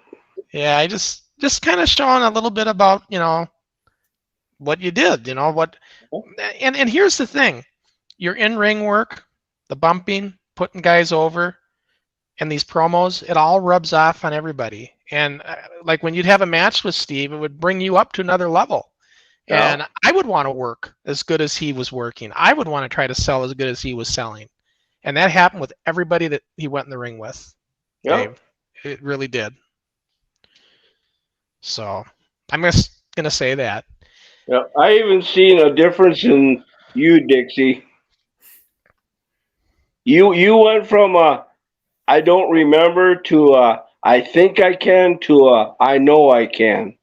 yeah, I just kind of showing a little bit about, what you did, what, and here's the thing, your in-ring work, the bumping, putting guys over, and these promos, it all rubs off on everybody. And like when you'd have a match with Steve, it would bring you up to another level.
Yeah.
And I would want to work as good as he was working. I would want to try to sell as good as he was selling. And that happened with everybody that he went in the ring with.
Yeah.
Dave. It really did. So I'm just going to say that.
Yeah. I even seen a difference in you, Dixie. You went from I don't remember to I think I can to I know I can.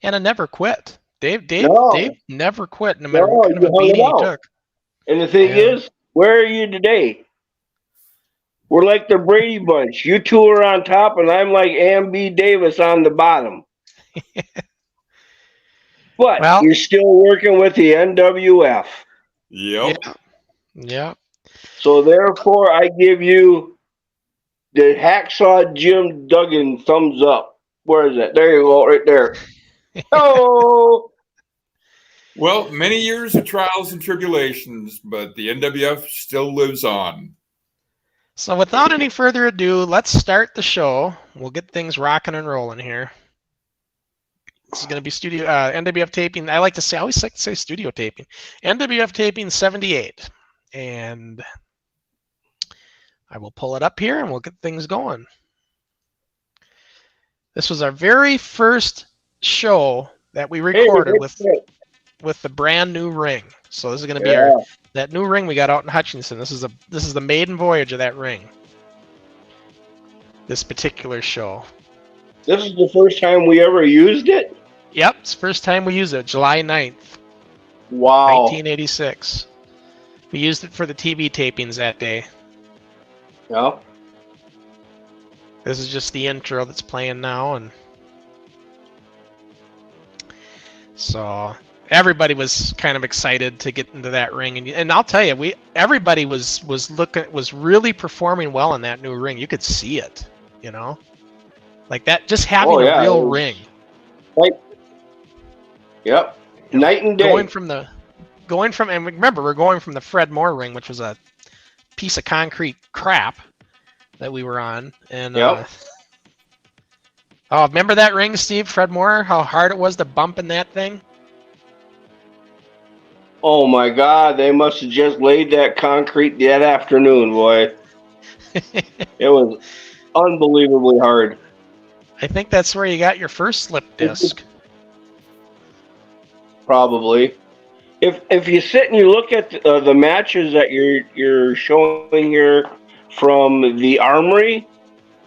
And I never quit. Dave
No.
never quit, no matter
No,
what kind of
you
a
hung it
beating he
out.
took.
And the thing
Yeah.
is, where are you today? We're like the Brady Bunch. You two are on top, and I'm like A.M.B. Davis on the bottom. But
Well-
you're still working with the NWF.
Yep.
Yeah.
So therefore, I give you the Hacksaw Jim Duggan thumbs up. Where is it? There you go, right there. Oh,
Well, many years of trials and tribulations, but the NWF still lives on.
So without any further ado, let's start the show. We'll get things rocking and rolling here. This is going to be studio NWF taping. I always like to say studio taping. NWF taping 78. And I will pull it up here and we'll get things going. This was our very first show that we recorded with the brand new ring. So this is going to be that new ring we got out in Hutchinson. This is the maiden voyage of that ring. This particular show.
this is the first time we ever used it?
Yep, it's the first time we used it, July 9th,
Wow.
1986. We used it for the TV tapings that day.
Yeah.
This is just the intro that's playing now, and so everybody was kind of excited to get into that ring, and I'll tell you, everybody was really performing well in that new ring. You could see it, like that, just having a real ring.
Like, yep, night and day.
Going from, and remember, we're going from the Fred Moore ring, which was a piece of concrete crap that we were on, and oh, remember that ring, Steve? Fred Moore, how hard it was to bump in that thing.
Oh my God, they must have just laid that concrete that afternoon, boy. It was unbelievably hard.
I think that's where you got your first slip disc.
Probably. If you sit and you look at the matches that you're showing here from the Armory,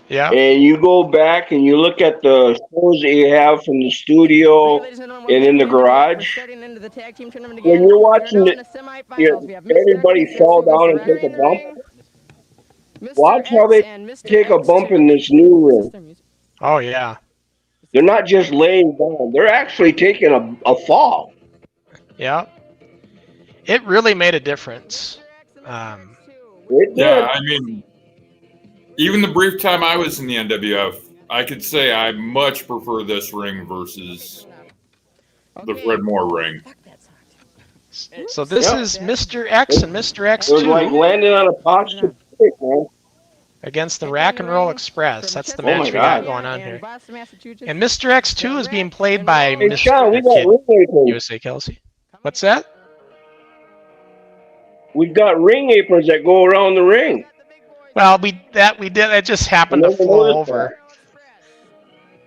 Yeah.
and you go back and you look at the shows that you have from the studio and in the garage, when you're watching it, everybody fall down and take a bump. Watch how they take a bump in this new ring.
Oh yeah.
They're not just laying down; they're actually taking a fall.
Yeah. It really made a difference.
Yeah, I mean, even the brief time I was in the NWF, I could say I much prefer this ring versus the Fred Moore ring.
So this is Mr. X and Mr.
It was like
X2
landing on a posture stick, man.
against the Rock and Roll Express. That's the match we got going on here. And Mr. X2 is being played by
Hey, Sean, we got
Kid
ring aprons.
USA Kelsey. What's that?
We've got ring aprons that go around the ring.
Well, we did. It just happened to
I never
flow
noticed
over.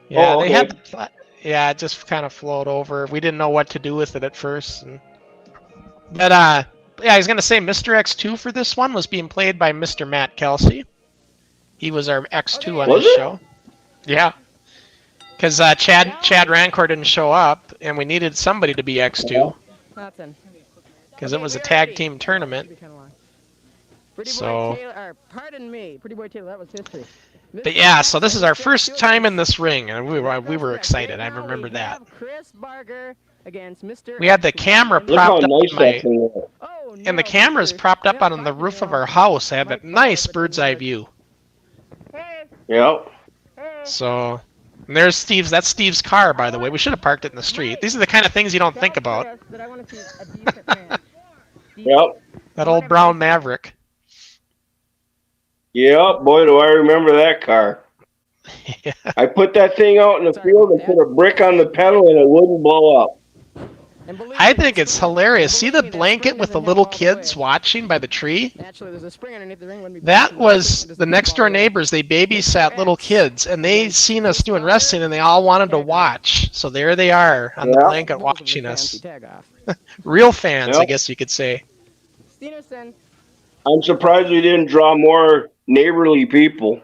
Yeah,
Oh,
they
okay.
had. Yeah, it just kind of flowed over. We didn't know what to do with it at first. But yeah, I was gonna say Mr. X2 for this one was being played by Mr. Matt Kelsey. He was our X2 on
Was
this
it?
show. Yeah. Because Chad Rancor didn't show up, and we needed somebody to be X2
Nothing.
because it was a tag team tournament.
Pretty
So-
Boy Taylor, or, pardon me, Pretty Boy Taylor, that was history.
But yeah, so this is our first time in this ring, and we were excited. I
Now
remember
we
that.
have Chris Barger against Mr.
We had the camera
Look how
propped up
nice
in my,
that thing is.
Oh,
and the
no,
camera's
Mr.
propped up
Jeff
on the roof of
Buckingham.
our house. I have that nice bird's eye view.
Hey,
Yep.
hey.
So and there's Steve's. That's Steve's car, by the way. We should have parked it in the street. These are the kind of things you don't think
Tell
about.
Chris that I want to see a decent man.
Yep.
That old brown Maverick.
Yep. Boy, do I remember that car.
Yeah.
I put that thing out in the field and put a brick on the pedal and it wouldn't blow up.
And believe
I
me,
think it's hilarious. See the blanket with the little kids watching by the tree?
Naturally, there's a spring underneath the ring. Wouldn't be
That
bouncing,
was
but it
the
just
next
keeps
door
all the way.
neighbors. They babysat little kids, and they seen us doing wrestling, and they all wanted to watch. So there they are on the
Yeah.
blanket
Both of them
watching
fancy
us.
tag off.
Real fans, I
Yep.
guess you could say.
Steenerson,
I'm surprised we didn't draw more neighborly people.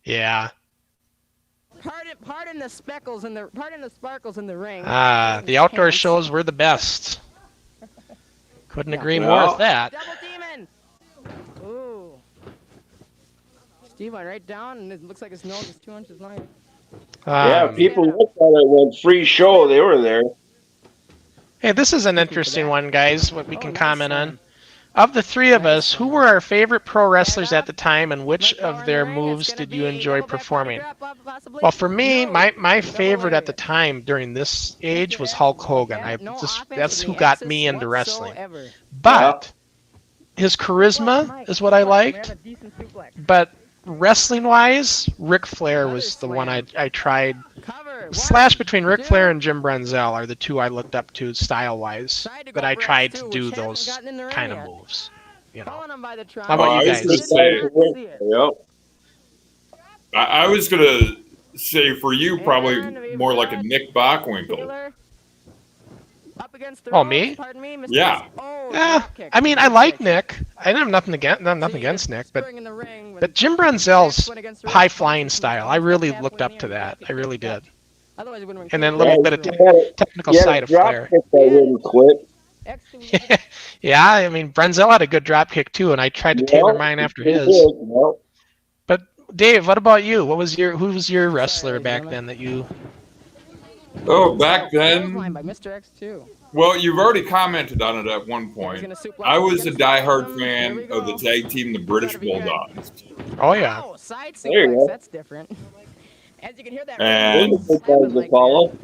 Yeah.
pardon the sparkles in the ring.
The outdoor shows were the best. Couldn't agree more with that.
Double demon. Ooh. Steve went right down, and it looks like his nose is 2 inches long.
Yeah,
Um,
people looked at it when free show. They were there.
Hey, this is an interesting one, guys. What we can comment on. Of the three of us, who were our favorite pro wrestlers at the time, and which of their moves did you enjoy performing? Well, for me, my favorite at the time during this age was Hulk Hogan. That's who got me into wrestling. But his charisma is what I liked. But wrestling-wise, Ric Flair was the one I tried. Slash between Ric Flair and Jim Brunzell are the two I looked up to style-wise. But I tried to do those kind of moves. You know. How about you
I was
guys?
gonna say-
Yep.
I was going to say for you, probably more like a Nick Bockwinkel.
Oh, me?
Yeah.
I mean, I like Nick. I have nothing against Nick, but Jim Brunzell's high-flying style, I really looked up to that. I really did. And then a little bit of technical side of Flair.
Drop kick that wouldn't quit.
Yeah, I mean, Brunzell had a good drop kick too, and I tried to tailor mine after his.
Yep.
But Dave, what about you? Who was your wrestler back then that you?
Oh, back then,
By Mr. X2.
well, you've already commented on it at one point. I was a diehard fan of the tag team, the British Bulldogs.
Oh yeah.
Oh, side
There you
suplex.
go.
That's different. As you can hear that.
And-
Those are good guys to follow.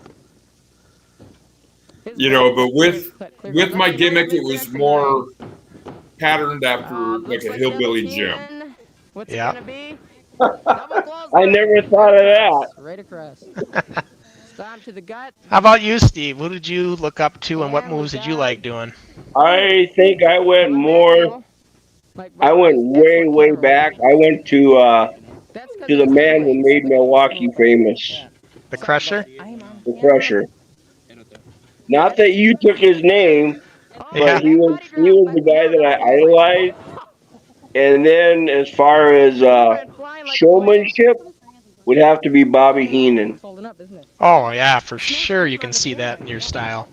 You know, but with my gimmick, it was more patterned after like a hillbilly gym.
What's
Yeah.
it gonna be? Double close
I never thought of that.
right across. Stomp to the gut.
How about you, Steve? Who did you look up to, and what moves did you like doing?
I think I went more. I went way, way back. I went to the man who made Milwaukee famous,
The Crusher?
the Crusher. Not that you took his name,
Yeah.
but he was the guy that I idolized. And then as far as showmanship, would have to be Bobby Heenan.
Holding up, isn't it?
Oh yeah, for sure. You can see that in your style.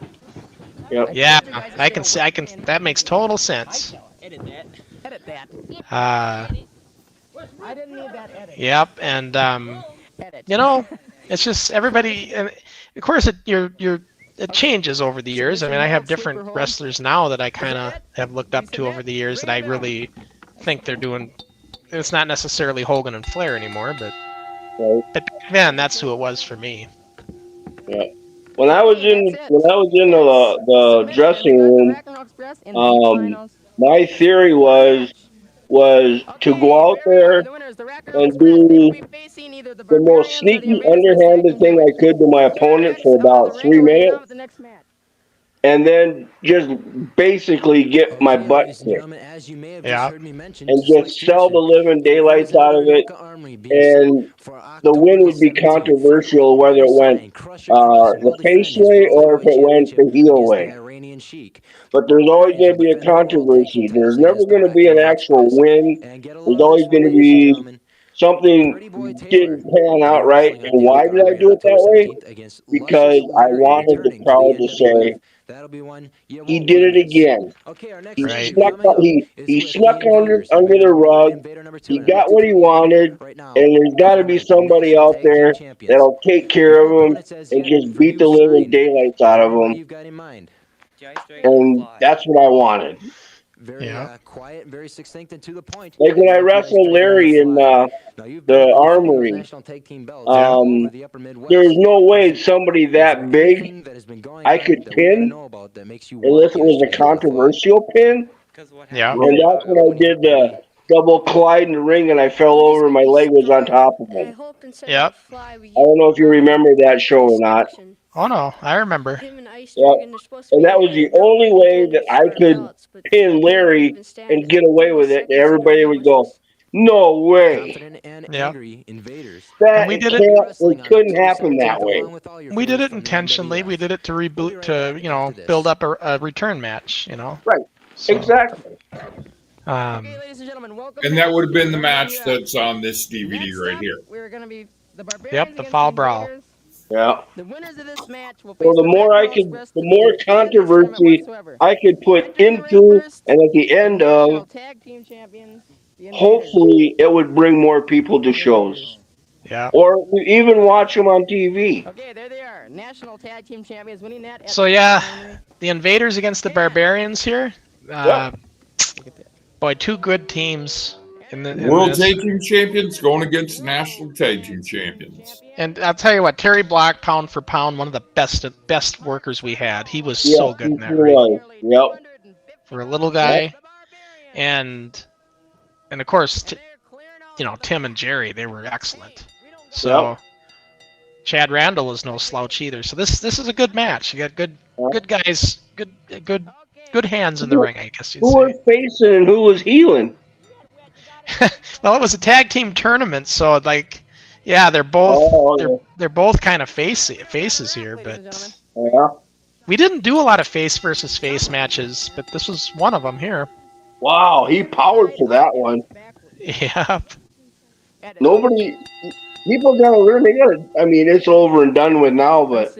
Yep.
Yeah, I can see. That makes total sense.
Edit that.
Uh,
I didn't need that edit.
yep, and
Edit.
you know, it's just everybody. And of course, it changes over the years. I mean, I have different wrestlers now that I kind of have looked up to over the years that I really think they're doing. It's not necessarily Hogan and Flair anymore, but
Right.
back then that's who it was for me.
Yeah. When I was in the dressing room, my theory was to go out there and do the most sneaky, underhanded thing I could to my opponent for about 3 minutes, and then just basically get my butt kicked
Yeah.
and just sell the living daylights out of it. And the win would be controversial whether it went the face way or if it went the heel way. But there's always going to be a controversy. There's never going to be an actual win. There's always going to be something didn't pan out right. And why did I do it that way? Because I wanted the crowd to say, he did it again. He
Right.
snuck under the rug. He got what he wanted, and there's got to be somebody out there that'll take care of him and just beat the living daylights out of him. And that's what I wanted.
Yeah.
Quiet, very succinct and to the point.
Like when I wrestled Larry in the Armory, there's no way somebody that big I could pin unless it was a controversial pin.
Yeah.
And that's when I did the double Clyde in the ring and I fell over and my leg was on top of him.
Yep.
I don't know if you remember that show or not.
Oh no, I remember.
Yep. And that was the only way that I could pin Larry and get away with it. And everybody would go, no way.
Yeah.
That
we did
it couldn't happen that way.
We did it intentionally. We did it to reboot, to build up a return match.
Right. So, exactly.
And that would have been the match that's on this DVD right here.
We're gonna be the Barbarians.
Yep, the Fall Brawl.
Yeah.
The winners of this match will
Well, the more controversy I could put into and at the end of, hopefully it would bring more people to shows.
Yeah.
Or even watch them on TV.
Okay, there they are. National Tag Team Champions winning that.
So yeah, the Invaders against the Barbarians here. Boy, two good teams.
World Tag Team Champions going against National Tag Team Champions.
And I'll tell you what, Terry Block, pound for pound, one of the best workers we had. He was so good in that ring.
Yep.
For a little guy. And of course, Tim and Jerry, they were excellent. So Chad Randall was no slouch either. So this is a good match. You got good guys, good hands in the ring, I guess you'd say.
Who was facing and who was healing?
Well, it was a tag team tournament, so they're both they're both kind of faces here, but we didn't do a lot of face versus face matches, but this was one of them here.
Wow, he powered for that one.
Yeah.
People gotta learn. I mean, it's over and done with now, but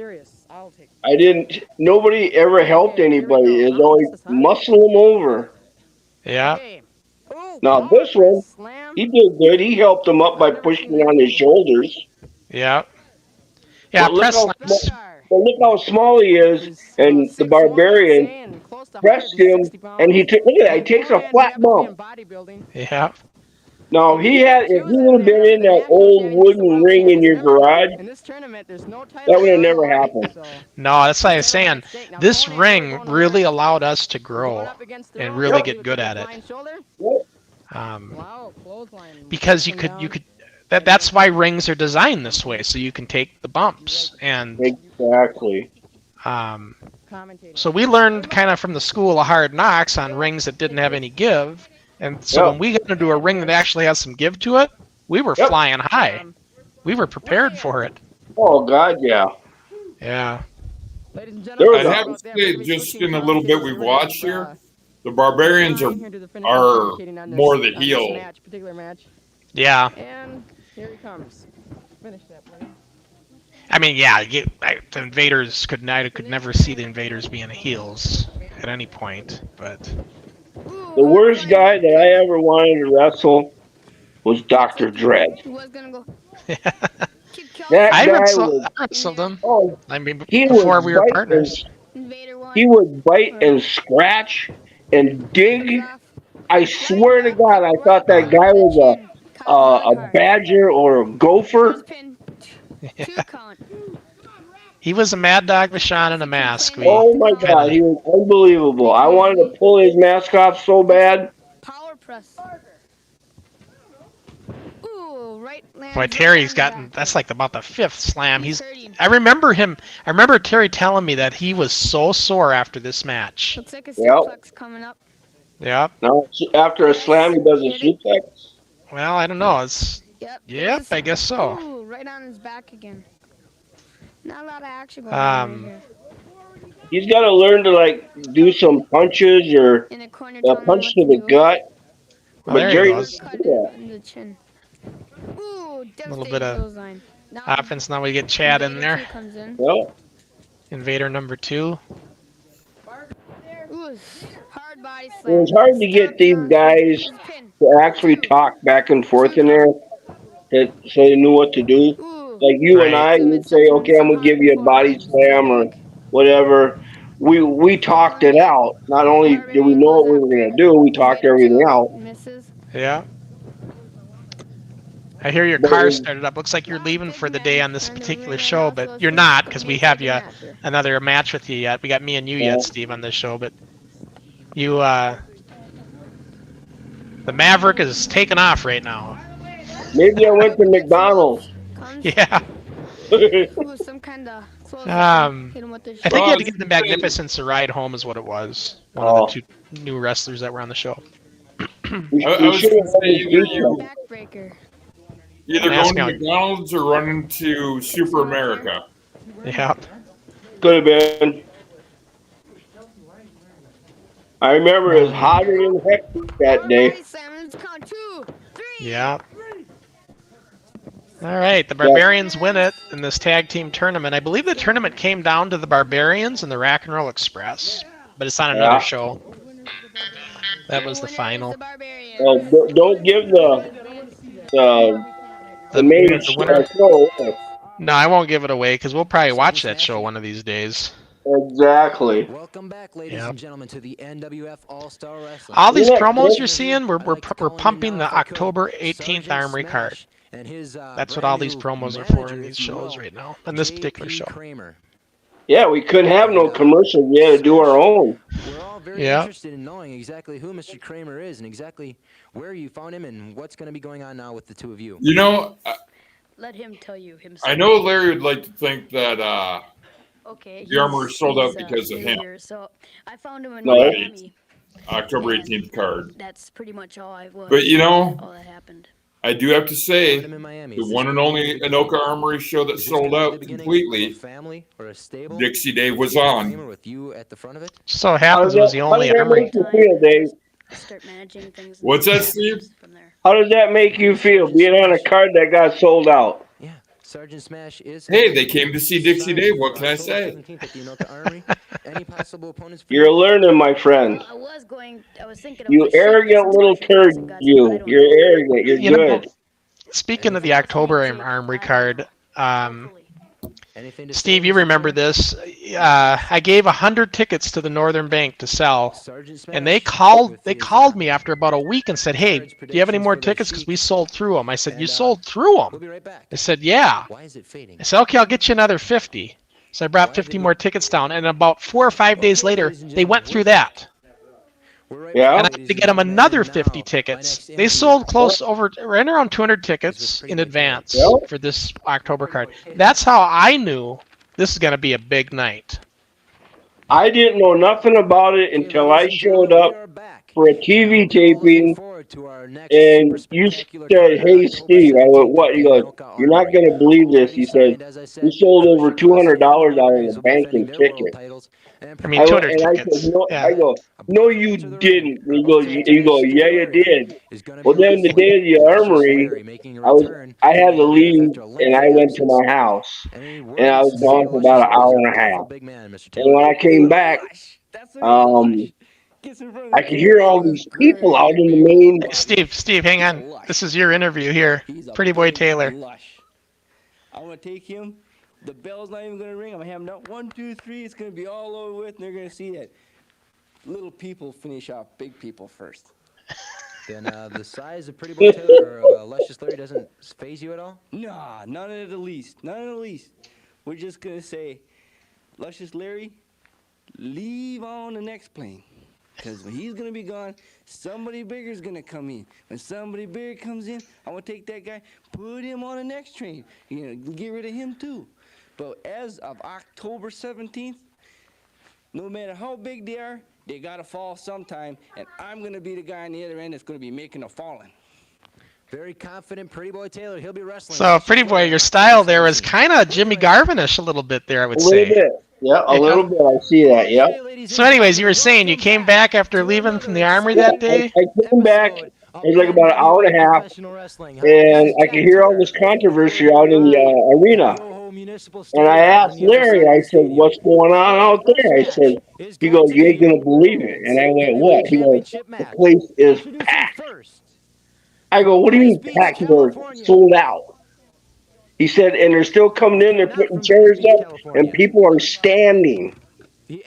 nobody ever helped anybody. It's always muscle them over.
Yeah.
Now this one, he did good. He helped him up by pushing on his shoulders.
Yeah. Yeah,
but look how small he is, and the Barbarian pressed him, and look at that, he takes a flat bump.
Yeah.
Now, if he would have been in that old wooden ring in your garage, that would have never happened.
No, that's what I was saying. This ring really allowed us to grow and really get good at it. Because you could. That's why rings are designed this way, so you can take the bumps. And
exactly.
So we learned kind of from the school of hard knocks on rings that didn't have any give. And so when we got into a ring that actually has some give to it, we were flying high. We were prepared for it.
Oh, God, yeah.
Yeah.
I have to say, just in a little bit we've watched here, the Barbarians are more the heel.
Yeah.
And here he comes. Finish that, buddy.
I mean, the Invaders could never see the Invaders being heels at any point, but...
The worst guy that I ever wanted to wrestle was Dr. Dread.
I wrestled him.
Oh,
I mean, before we were partners.
He would bite and scratch and dig. I swear to God, I thought that guy was a badger or a gopher.
He was a Mad Dog Vachon in a mask.
Oh my God, he was unbelievable. I wanted to pull his mask off so bad.
Power press. Ooh,
right lands
Boy,
right
Terry's
on the
gotten,
back.
that's like about the 5th slam.
He's hurting.
I remember Terry telling me that he was so sore after this match.
Looks like a
Yep.
suplex coming up.
Yep.
Now, after a slam, he does a
Hit it.
suplex.
Well, I don't know. It's,
Yep. it
yep,
is.
I guess so.
Ooh, right on his back again. Not a lot of action going on right here.
He's got to learn to like do some punches or
In the corner,
a
telling him
punch
what
to the
do.
gut.
Well,
But
there he
Jerry
goes.
doesn't
Cut
do that.
in the chin. Ooh,
Little
devastating
bit of
clothesline. Now
Offense, now we get Chad in
Invader
there.
2 comes in.
Well,
Invader number 2.
Ooh, hard body slam.
it's hard to get these guys to actually talk back and forth in there, so they knew what to do.
Ooh.
Like you and
Right.
I, you'd say, "Okay, I'm gonna give you a body slam or whatever." We talked it out. Not only did we know what we were gonna do, we talked everything out.
Misses.
Yeah. I hear your car started up. Looks like you're leaving for the day on this particular show, but you're not because we have you another match with you yet. We got me and you yet, Steve, on this show, but you, the Maverick is taking off right now.
Maybe I went to McDonald's.
Yeah.
Ooh, some kind of hit him with the
I think you had to give the Magnificence a ride home is what it was. One of the 2 new wrestlers that were on the show.
I was going to say
backbreaker.
either going to McDonald's or running to Super America.
Yeah.
Could have been. I remember it was hotter than heck that day.
Yeah. All right, the Barbarians win it in this tag team tournament. I believe the tournament came down to the Barbarians and the Rock and Roll Express, but it's on another show. That was the final.
Well, don't give the main
winner.
show.
No, I won't give it away because we'll probably watch that show one of these days.
Exactly.
Welcome back, ladies and gentlemen, to the NWF All-Star Wrestling.
All these promos you're seeing, we're pumping the October 18th Armory card. That's what all these promos are for in these shows right now, in this particular show.
Yeah, we couldn't have no commercials. We had to do our own.
We're all very interested in knowing exactly who Mr. Kramer is and exactly where you found him and what's going to be going on now with the 2 of you.
You know,
Let him tell you himself.
I know Larry would like to think that
okay,
the Armour sold out
he's,
because of him.
here, so I found him in
No,
Miami.
October 18th card.
That's pretty much all I was.
But you know,
all that happened.
I do have to say, the one and only Anoka Armory show that sold out completely, Dixie Dave was on.
So happens it was the only Armory.
Start managing things.
What's that, Steve?
How does that make you feel, being on a card that got sold out?
Yeah, Sergeant Smash is.
Hey, they came to see Dixie Dave. What can I say?
You're learning, my friend.
I was thinking.
You arrogant little turd, you. You're arrogant. You're good.
Speaking of the October Armory card, Steve, you remember this? I gave 100 tickets to the Northern Bank to sell, and they called me after about a week and said, "Hey, do you have any more tickets? Because we sold through them." I said, "You sold through them?" They said, "Yeah." I said, "Okay, I'll get you another 50." So I brought 50 more tickets down, and about 4 or 5 days later, they went through that.
Yeah.
And I had to get them another 50 tickets. They sold right around 200 tickets in advance for this October card. That's how I knew this is going to be a big night.
I didn't know nothing about it until I showed up for a TV taping, and you said, "Hey, Steve." I went, "What?" He goes, "You're not going to believe this." He said, "We sold over $200 out of the bank in tickets."
I mean, 200 tickets.
Said, no, I go, "No, you didn't." He goes, "Yeah, you did." Well, then the day of the Armory, I had to leave, and I went to my house, and I was gone for about an hour and a half. And when I came back, I could hear all these people out in the main.
Steve, hang on. This is your interview here. Pretty Boy Taylor.
I'm going to take him. The bell's not even going to ring. I'm going to have him out 1, 2, 3. It's going to be all over with, and they're going to see that little people finish off big people first.
Then the size of Pretty Boy Taylor or Luscious Larry doesn't faze you at all?
Nah, none of the least. None of the least. We're just going to say, Luscious Larry, leave on the next plane. Because when he's going to be gone, somebody bigger is going to come in. When somebody bigger comes in, I want to take that guy, put him on the next train. Get rid of him too. But as of October 17th, no matter how big they are, they got to fall sometime. And I'm going to be the guy on the other end that's going to be making a falling.
Very confident, Pretty Boy Taylor. He'll be wrestling.
So, Pretty Boy, your style there was kind of Jimmy Garvin-ish a little bit there, I would
A
say.
little bit. Yeah, a little bit. I see that. Yeah.
So, anyways, you were saying you came back after leaving from the Army that day?
I came back. It was like about an hour and a half, and I could hear all this controversy out in the arena. And I asked Larry, I said, "What's going on out there?" I said, he goes, "You ain't gonna believe it." And I went, "What?" He goes, "The place is packed." I go, "What do you mean packed?" He goes, "Sold out." He said, "And they're still coming in, they're putting chairs up, and people are standing." And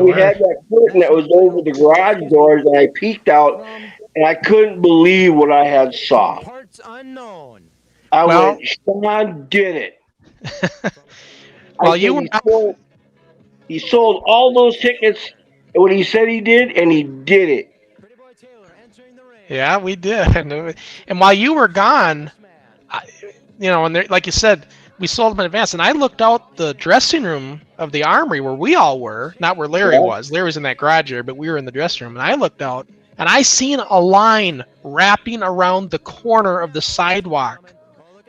we had that curtain that was over the garage doors, and I peeked out, and I couldn't believe what I had saw. I went, "Sean did it."
Well,
he sold all those tickets, and what he said he did, and he did it.
Yeah, we did. And while you were gone, and like you said, we sold them in advance. And I looked out the dressing room of the Armory where we all were, not where Larry was. Larry was in that garage area, but we were in the dressing room. And I looked out, and I seen a line wrapping around the corner of the sidewalk,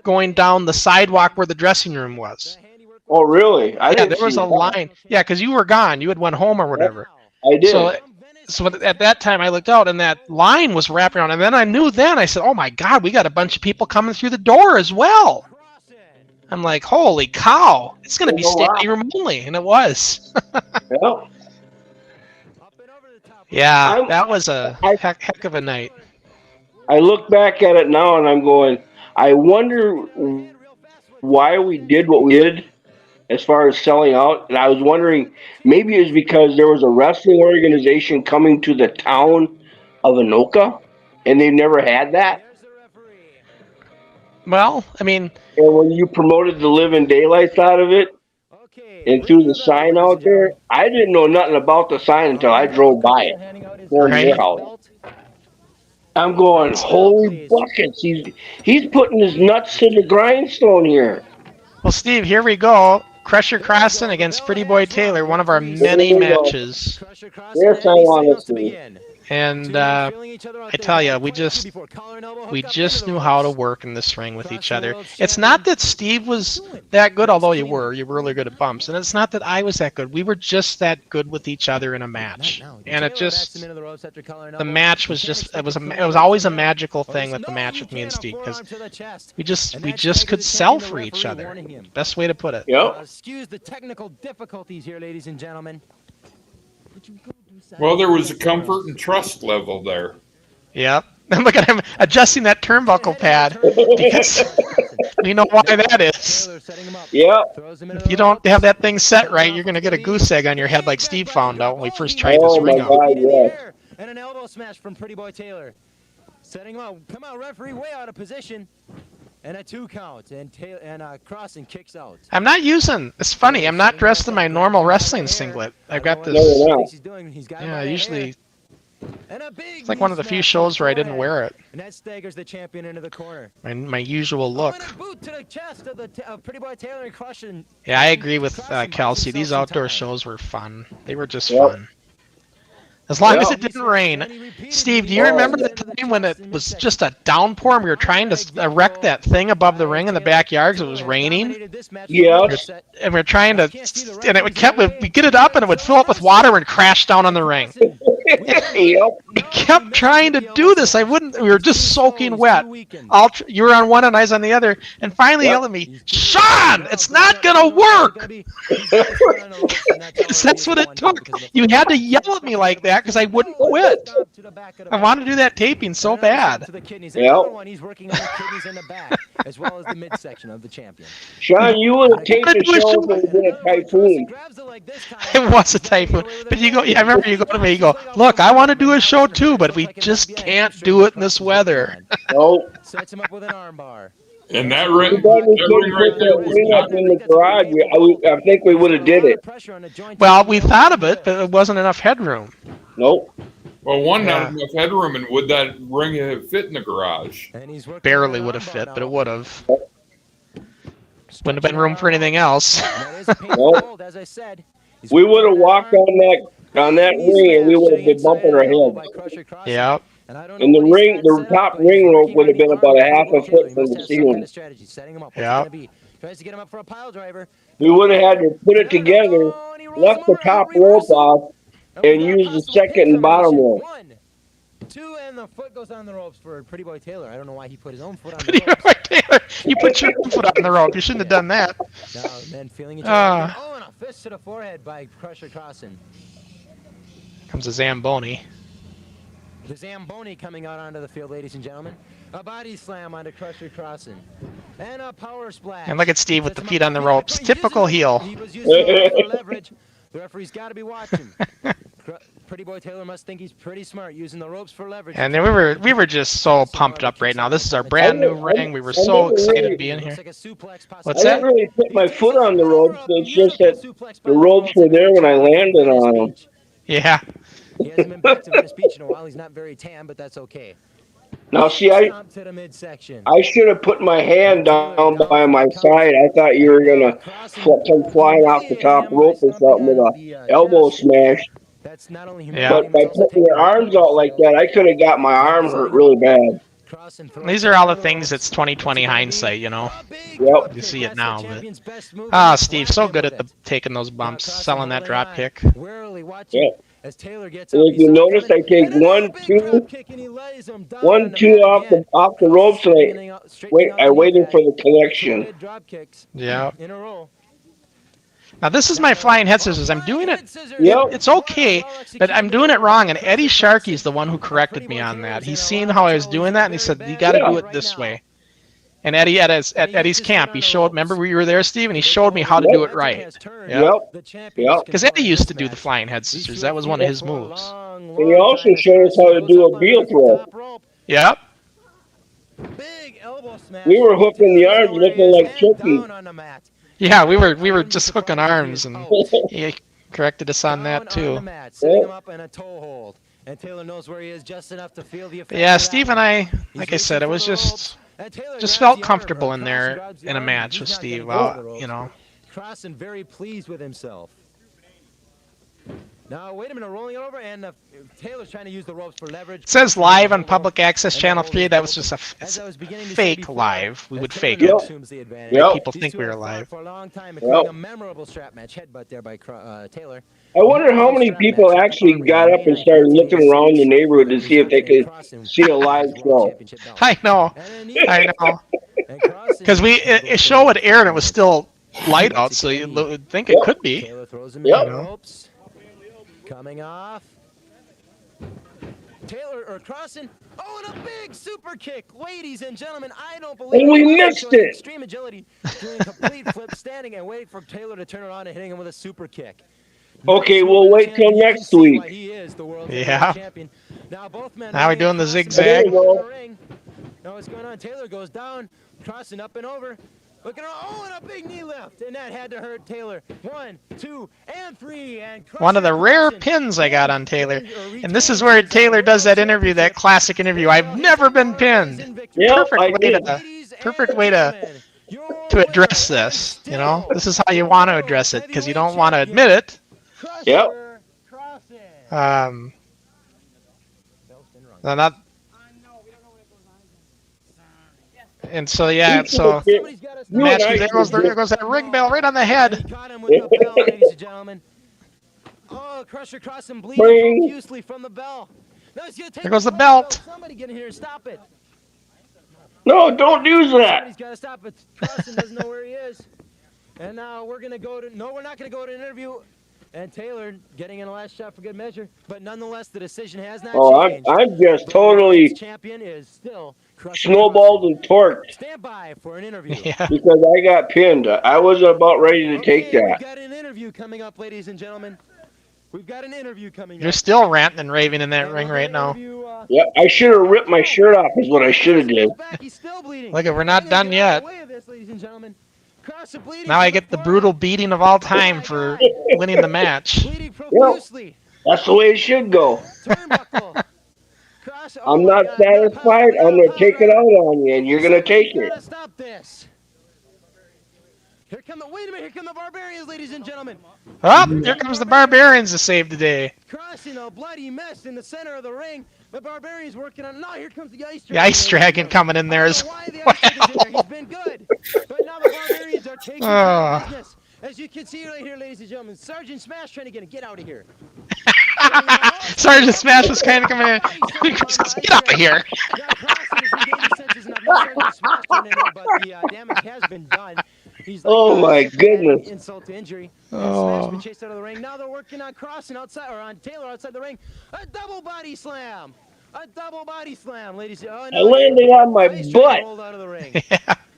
going down the sidewalk where the dressing room was.
Oh, really?
Yeah, there was a line. Yeah, because you were gone. You had went home or whatever.
I did.
So at that time, I looked out, and that line was wrapping around. And then I knew I said, "Oh, my God, we got a bunch of people coming through the door as well." I'm like, holy cow, it's going to be standing room only. And it was. Yeah, that was a heck of a night.
I look back at it now, and I'm going, I wonder why we did what we did as far as selling out. And I was wondering, maybe it's because there was a wrestling organization coming to the town of Anoka, and they never had that.
Well, I mean,
and when you promoted the living daylights out of it and threw the sign out there, I didn't know nothing about the sign until I drove by it from your house. I'm going, holy buckets! He's putting his nuts to the grindstone here.
Well, Steve, here we go. Crusher Crossen against Pretty Boy Taylor, one of our many matches.
Yes, I want to see.
And I tell you, we just knew how to work in this ring with each other. It's not that Steve was that good, although you were really good at bumps, and it's not that I was that good. We were just that good with each other in a match, and the match was just it was always a magical thing with the match with me and Steve, because we just could sell for each other. Best way to put it.
Yep.
Excuse the technical difficulties here, ladies and gentlemen.
Well, there was a comfort and trust level there.
Yep. Look at him adjusting that turnbuckle pad, because we know why that is.
Yeah.
If you don't have that thing set right, you're going to get a goose egg on your head like Steve found out when we first tried this ring out.
God, yeah.
And an elbow smash from Pretty Boy Taylor. Setting him up. Come out, referee, way out of position. And a 2 count, and Crossen kicks out.
I'm not using. It's funny. I'm not dressed in my normal wrestling singlet. I've got this. Yeah, usually. It's like one of the few shows where I didn't wear it.
And that staggers the champion into the corner.
My usual look.
Boot to the chest of Pretty Boy Taylor and Crossen.
Yeah, I agree with Kelsey. These outdoor shows were fun. They were just fun. As long as it didn't rain. Steve, do you remember the time when it was just a downpour and we were trying to erect that thing above the ring in the backyard because it was raining?
Yes.
And we were trying to, and we'd get it up and it would fill up with water and crash down on the ring. We kept trying to do this. We were just soaking wet. You were on one and I was on the other. And finally yelled at me, "Sean, it's not going to work." That's what it took. You had to yell at me like that because I wouldn't quit. I wanted to do that taping so bad.
He's working on the kidneys in the back, as well as the midsection of the champion.
Sean, you would have taped the show if it had been a typhoon.
It was a typhoon. But I remember you go to me, you go, "Look, I want to do a show too, but we just can't do it in this weather."
Nope.
Sets him up with an armbar.
And that ring right there was
not in the garage. I think we would have did it.
Well, we thought of it, but it wasn't enough headroom.
Nope.
Well, one,
Yeah.
not enough headroom, and would that ring have fit in the garage?
And he's working
Barely
on
would
an
have
armbar
fit,
now.
but it would have.
Stretching
Wouldn't have been room
that
for
arm
anything
out.
else.
That is a painful
Nope.
hold, as I said. He's
We
working
would have
that
walked
arm.
on that
Knee
ring, and we
smash
would have
getting
been
inside
bumping our
elbow
heads.
by Crusher Crossen.
Yep.
And I don't know
And the
what he's
ring,
got
the
set up,
top
but he's
ring rope
working
would
on
have
the
been
arm
about a
of
half
Pretty
a
Boy Taylor.
foot
He
from
must
the
have some kind of
ceiling.
strategy. Setting him up. What's
Yep.
it going to be? Tries to get him up for a pile driver.
We would have had to put it together,
Oh, and he rolls
left
him
the
over.
top
Reversal.
rope off,
And we've
and
got a
use the
possible pin
second and bottom
combination.
rope.
1, 2, and the foot goes on the ropes for Pretty Boy Taylor. I don't know why he put his own foot on the
Pretty
ropes.
Boy Taylor, you put your foot on the rope. You shouldn't have done that.
Now, men feeling each other.
Ah.
Oh, and a fist to the forehead by Crusher Crossen.
Comes a Zamboni.
The Zamboni coming out onto the field, ladies and gentlemen. A body slam onto Crusher Crossen. And a power splash.
And look at Steve with
Sets
the
him
feet
up
on the
feet.
ropes.
He's using
Typical
the-
heel.
He was using the ropes for leverage. The referee's got to be watching. Pretty Boy Taylor must think he's pretty smart using the ropes for leverage.
And then we were just so pumped up right now. This is our brand new ring. We were so excited to be in here.
Looks like a suplex
What's
I
that?
didn't really put my foot on the ropes. It's just that the ropes were there when I landed on them.
Yeah.
He hasn't been back to Venice Beach in a while. He's not very tan, but that's okay.
Now, see, I
Stomp to the midsection.
should have put my hand down by my side. I thought you were gonna come flying off the top rope or something with a elbow smash.
That's not only
Yeah.
But by putting your arms out like that, I could have got my arm hurt really bad.
These are all the things that's 2020 hindsight, you know.
Yep.
You see it now, but Steve, so good at taking those bumps, selling that drop kick.
Warily watching
Yeah.
as Taylor gets
And
up.
if you notice, I take one, two off the ropes, and I waited for the connection.
Yeah.
In a row.
Now this is my flying head scissors. I'm doing it.
Yep.
It's okay, but I'm doing it wrong. And Eddie Sharkey's the one who corrected me on that. He's seen how I was doing that, and he said, "You got to do it this way." And Eddie at Eddie's camp, he showed. Remember we were there, Steve, and he showed me how to do it right.
Yep. Yep.
Because Eddie used to do the flying head scissors. That was one of his moves.
And he also showed us how to do a heel throw.
Yep.
Big elbow smash.
We were hooking the arms looking like chickens.
Yeah, we were just hooking arms, and he corrected us on that too.
Setting him up in a toe hold. And Taylor knows where he is just enough to feel the effect.
Yeah, Steve and I, like I said, it was just felt comfortable in there in a match with Steve. You know.
Crossen very pleased with himself. Now, wait a minute, rolling it over, and Taylor's trying to use the ropes for leverage.
It says live on Public Access Channel 3. That was just a fake live. We would fake it.
Yep.
People think we were live.
For a long time,
Yep.
a memorable strap match. Headbutt there by Taylor.
I wonder how many people actually got up and started looking around the neighborhood to see if they could see a live show.
I know. Because a show would air and it was still light out, so you would think it could be.
Taylor throws him
Yep.
in the ropes. Coming off. Taylor or Crossen. Oh, and a big super kick. Ladies and gentlemen, I don't believe
And we missed it.
Extreme agility, doing a complete flip, standing and waiting for Taylor to turn around and hitting him with a super kick.
Okay, we'll wait till next week.
He is the world
Yeah.
champion. Now both men.
Now we're doing the
Crossen
zigzag.
in the ring. Now what's going on? Taylor goes down. Crossen up and over. Looking around. Oh, and a big knee lift. And that had to hurt Taylor. 1, 2, and 3. And
One of the rare pins I got on Taylor. And this is where Taylor does that interview, that classic interview. I've never been pinned.
Yep, I
Perfect way to address this. You know, this is how you want to address it because you don't want to admit it.
Yep.
Not. And so yeah, so match, there goes that ring bell right on the head.
Caught him with the bell, ladies and gentlemen. Oh, Crusher Crossen bleeding profusely from the bell. No, he's gonna take
There goes the belt.
Somebody get in here and stop it.
No, don't do that.
Somebody's got to stop it. Crossen doesn't know where he is. And now we're going to go to... No, we're not going to go to an interview. And Taylor getting in a last shot for good measure. But nonetheless, the decision has not changed.
I'm just totally
champion is still
snowballed and torqued.
Stand by for an interview.
Yeah.
Because I got pinned. I wasn't about ready to take that.
We've got an interview coming up, ladies and gentlemen. We've got an interview coming up.
You're still ranting and raving in that ring right now.
Yeah, I should have ripped my shirt off is what I should have did.
Look, we're not done yet. Now I get the brutal beating of all time for winning the match.
Bleeding profusely.
That's the way it should go.
Turnbuckle. Cross. Oh
I'm
my
not
God,
satisfied. I'm going to take it out on you, and you're going to take
Somebody's
it.
gotta stop this. Wait a minute, here come the Barbarians, ladies and gentlemen.
Oh, here comes the Barbarians to save the day.
Crossing a bloody mess in the center of the ring. The Barbarians working on. No, here comes the Ice Dragon.
The Ice Dragon coming in there as
Why the Ice Dragon's in there? He's been good. But now the Barbarians are taking care of business. As you can see right here, ladies and gentlemen, Sergeant Smash trying to get out of here.
Sergeant Smash was kind of coming in. Get out of here.
Now Crossing is regaining senses enough. No Sergeant Smash turned in there, but the damage has been done. He's like,
Oh, my goodness.
Insult to injury. Smash been chased out of the ring. Now they're working on Crossing outside, or on Taylor outside the ring. A double body slam. A double body slam, ladies. Oh, no,
I landed on my butt.
rolled out of the ring.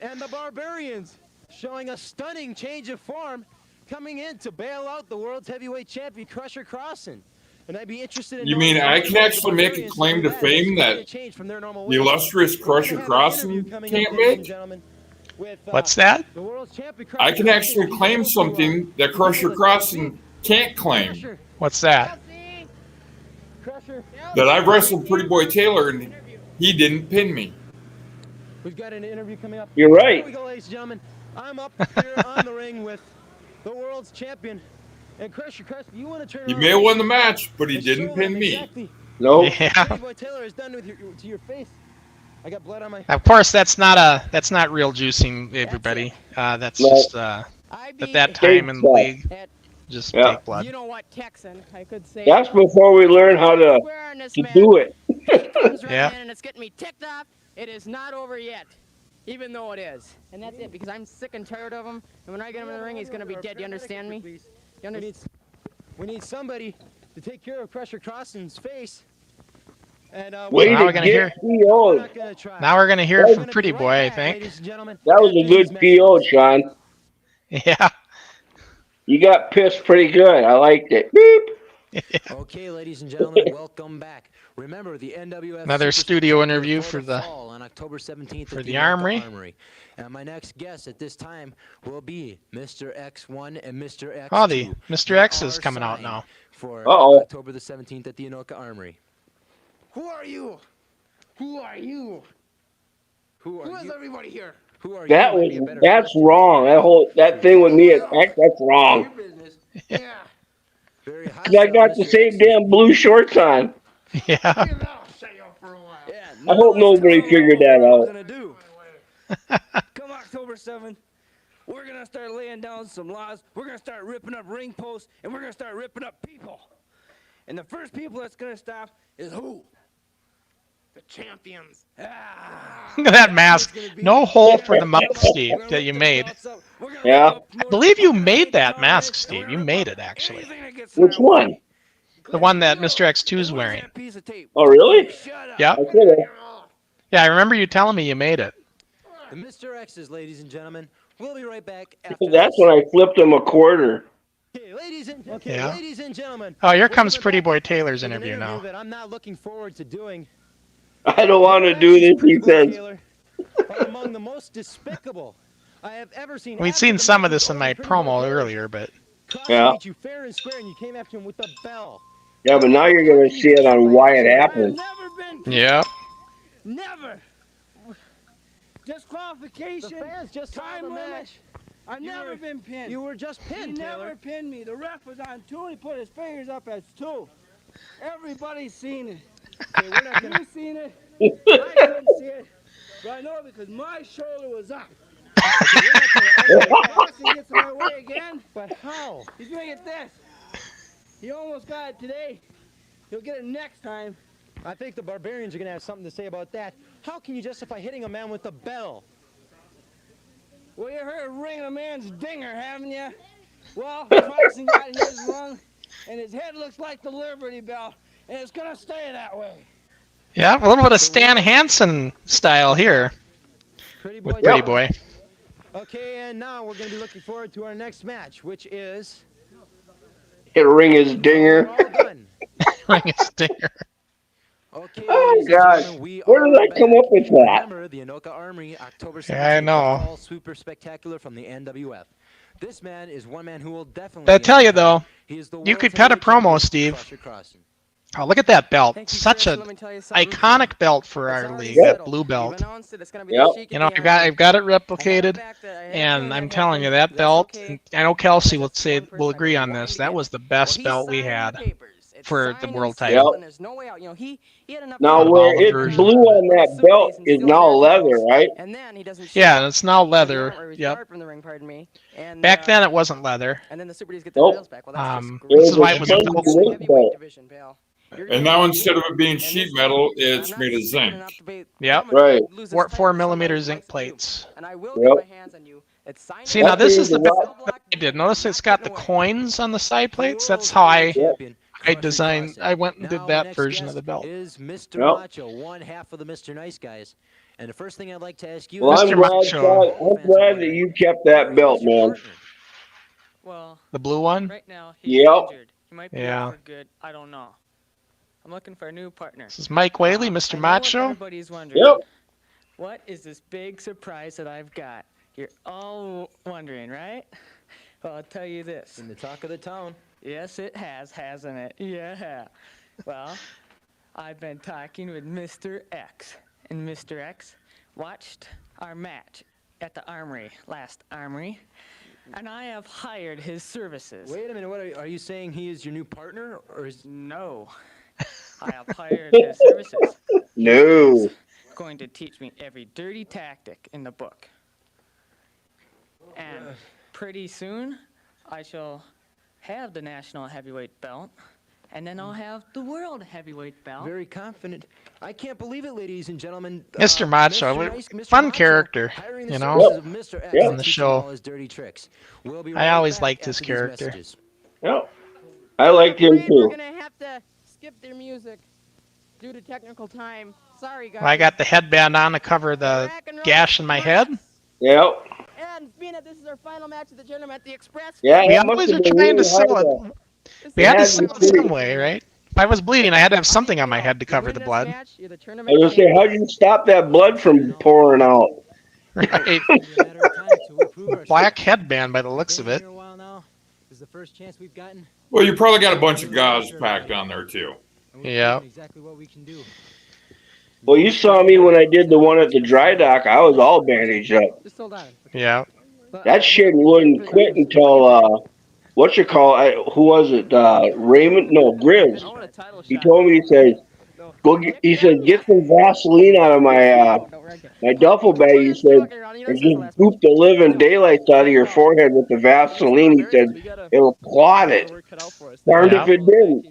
And the Barbarians showing a stunning change of form, coming in to bail out the world's heavyweight champion, Crusher Crossen. And I'd be interested in.
You mean I can actually make a claim to fame that the illustrious Crusher Crossen can't make?
What's that?
I can actually claim something that Crusher Crossen can't claim.
What's that?
That I've wrestled Pretty Boy Taylor and he didn't pin me.
We've got an interview coming up.
You're right.
Here we go, ladies and gentlemen. I'm up here on the ring with the world's champion. And Crusher Crossen, you want to turn
He
around
may have won the match, but he didn't pin me.
Exactly
No.
Yeah.
Pretty Boy Taylor has done with to your face. I got blood on my.
Of course, that's not real juicing, everybody. That's just at that time in the league, just fake blood.
You know what, Texan? I could say.
That's before we learn how to do it.
Yeah.
And it's getting me ticked off. It is not over yet, even though it is. And that's it, because I'm sick and tired of him. And when I get him in the ring, he's going to be dead. You understand me? You understand?
We need somebody to take care of Crusher Crossen's face. And
Way
now
to
we're gonna
get
hear.
PO'd.
Now we're gonna hear from Pretty Boy, I think.
That was a good PO, Sean.
Yeah.
You got pissed pretty good. I liked it. Beep.
Okay, ladies and gentlemen, welcome back. Remember the NWF
Another studio interview for the
fall on October 17th
for
at
the Armory.
And my next guest at this time will be Mr. X1 and Mr. X2.
Oh, the Mr. X is coming out now.
For
Uh-oh.
October the 17th at the Anoka Armory.
Who are you? Who are you?
Who are
Who is
you?
everybody here?
Who are
That
you?
was
Might be a better
that's
question.
wrong. That thing with me at X, that's wrong.
Your business. Yeah.
Very high.
'Cause I got the same damn blue shorts on.
Yeah.
That'll shut you up for a while.
Yeah,
I hope nobody figured that
what we're
out.
gonna do.
Come October 7th, we're going to start laying down some laws. We're going to start ripping up ring posts, and we're going to start ripping up people. And the first people that's going to stop is who? The champions. Ah.
Look at that mask. No hole for the mouth, Steve, that you made.
Yeah.
I believe you made that mask, Steve. You made it, actually.
Which one?
The one that Mr. X2 is wearing.
Oh, really?
Yeah.
I could have.
Yeah, I remember you telling me you made it.
The Mr. X's, ladies and gentlemen. We'll be right back after
That's
this.
when I flipped him a quarter.
Okay, ladies and gentlemen.
Oh, here
we're
comes
coming
Pretty
back
Boy Taylor's
with an
interview now.
that I'm not looking forward to doing.
I don't want to do this, he says.
Taylor are among the most despicable I have ever seen.
We'd seen some of this in my promo earlier, but
Yeah.
Beat you fair and square, and you came after him with a bell.
Yeah, but now you're going to see it on why it happened.
Never been.
yeah.
Never. Disqualification.
The fans just saw
Time
the
limit.
match.
I've
You
never
were-
been pinned.
You were just
He
pinned,
never
Taylor.
pinned me. The ref was on 2 and he put his fingers up as 2. Everybody's seen it.
Okay, we're not gonna.
You've seen it. I couldn't see it. But I know because my shoulder was up. Crossen gets in my way again.
But how?
He's going to get this. He almost got it today. He'll get it next time.
I think the Barbarians are gonna have something to say about that. How can you justify hitting a man with a bell?
Well, you heard ringing a man's dinger, haven't you? Well, Crossen got his wrong, and his head looks like the Liberty Bell, and it's going to stay that way.
Yeah, a little bit of Stan Hansen style here
Pretty
with
boy.
Pretty Boy.
Okay, and now we're gonna be looking forward to our next match, which is.
He'll ring his dinger.
All done.
Ring a stinger.
Okay,
Oh,
ladies and
God.
gentlemen, we
Where did
are
I come
back.
up with that?
Remember the Anoka Armory, October 17th,
Yeah, I know.
the Fall Super Spectacular from the NWF. This man is one man who will definitely.
But I tell you though,
he is the
you could
world's
cut a
heavyweight
promo,
champion,
Steve.
Crusher Crossen.
Oh, look at that belt!
Thank you,
Such
Chris.
an
Let me tell you something.
iconic belt for
It's
our
already
league. That
settled.
blue
We've
belt.
announced that it's gonna be
Yep.
the Sheik
You know,
at the
I've got it
I have
replicated,
the fact that I had
and
to
I'm
have
telling you
happen,
that
but that's
belt.
okay,
I know Kelsey will
because that's
say
one
will
person
agree
I've
on
been
this.
wanting
That
to
was the
get.
best
Well, he
belt we
signed
had
the papers. It's
for the
signed
world
and
title.
sealed,
Yep.
and there's no way out. You know, he had enough
Now,
Out of
where
all the
it's
versions
blue
of it.
on that belt is now leather, right?
And then he doesn't show
Yeah,
up
it's now
for the
leather.
arm, or he's
Yep.
barred from the ring, pardon me. And,
Back then it wasn't leather.
and then the Super D's get their
Nope.
titles back. Well, that's just
It
great.
This is
was
why
a
it was a
Kenny
belt.
Blake
Heavyweight
belt.
division, pal. You're
And
gonna
now
be
instead of
me,
it being
and
sheet
this
metal,
guy, and
it's
I'm
made
not
of
stupid
zinc.
enough to be
Yep.
dumb enough
Right.
to lose this
4
title to somebody
millimeter
who
zinc
wants to.
plates.
And I will
Yep.
get my hands on you. It's signed
See,
and
now
That
this
thing
is the
is
belt
what?
that I did. Notice it's got the coins on the side plates. That's
World's
how
heavyweight
I
champion, Crusher
designed.
Crossen.
I went and
Now
did
our
that
next
version of
guest
the belt.
is Mr.
Yep.
Macho, one half of the Mr. Nice Guys. And the first thing I'd like to ask you,
Well, I'm
Mr.
glad,
Macho.
I'm glad that you kept that belt, man.
Well,
The blue one?
right now he's
Yep.
injured. He might be
Yeah.
out for good. I don't know. I'm looking for a new partner.
This is Mike Whaley,
I
Mr.
know what
Macho.
everybody's wondering.
Yep.
What is this big surprise that I've got? You're all wondering, right? Well, I'll tell you this.
in the talk of the town.
Yes, it has, hasn't it? Yeah. Well, I've been talking with Mr. X, and Mr. X watched our match at the Armory, last Armory, and I have hired his services.
Wait a minute, what are you saying he is your new partner? Or is
No, I have hired his services.
No.
He's going to teach me every dirty tactic in the book. And pretty soon, I shall have the national heavyweight belt, and then I'll have the world heavyweight belt.
very confident? I can't believe it, ladies and gentlemen.
Mr. Macho,
Mr.
fun
Macho
character,
hiring the
you know,
services of Mr. X
Yep.
to
on the
teach him
show.
all his dirty tricks. We'll be
I
right
always
back
liked his
after these
character.
messages.
Yep. I liked him
Afraid we're
too.
gonna have to skip their music due to technical time. Sorry, guys.
I got the headband on to cover the gash in my head.
Yep.
And being that this is our final match of the tournament at the Express.
Yeah,
We
that must
always
have
are
been
trying to
really hard
sell
to-
it. We had to
had
sell
to
it
be
some way, right? If I was bleeding, I had to have something on my head to cover the blood.
I was gonna say, how'd you stop that blood from pouring out?
Right.
It'll be a matter of time till we prove ourselves.
Black headband by the looks of
Been
it.
here a while now. This is the first chance we've gotten.
Well, you probably got a bunch of gauze packed on there too.
And we've
Yeah.
proven exactly what we can do.
Well, you saw me when I did the one at the dry dock. I was all bandaged up.
Just hold on.
Yeah.
That shit wouldn't quit until who was it? Raymond? No, Grizz.
I want a title
He
shot.
told me, he says, he said, get some Vaseline out of my duffel bag. He said, and just goop the living daylights out of your forehead with the Vaseline. He said, it'll clot it. Darned if it didn't.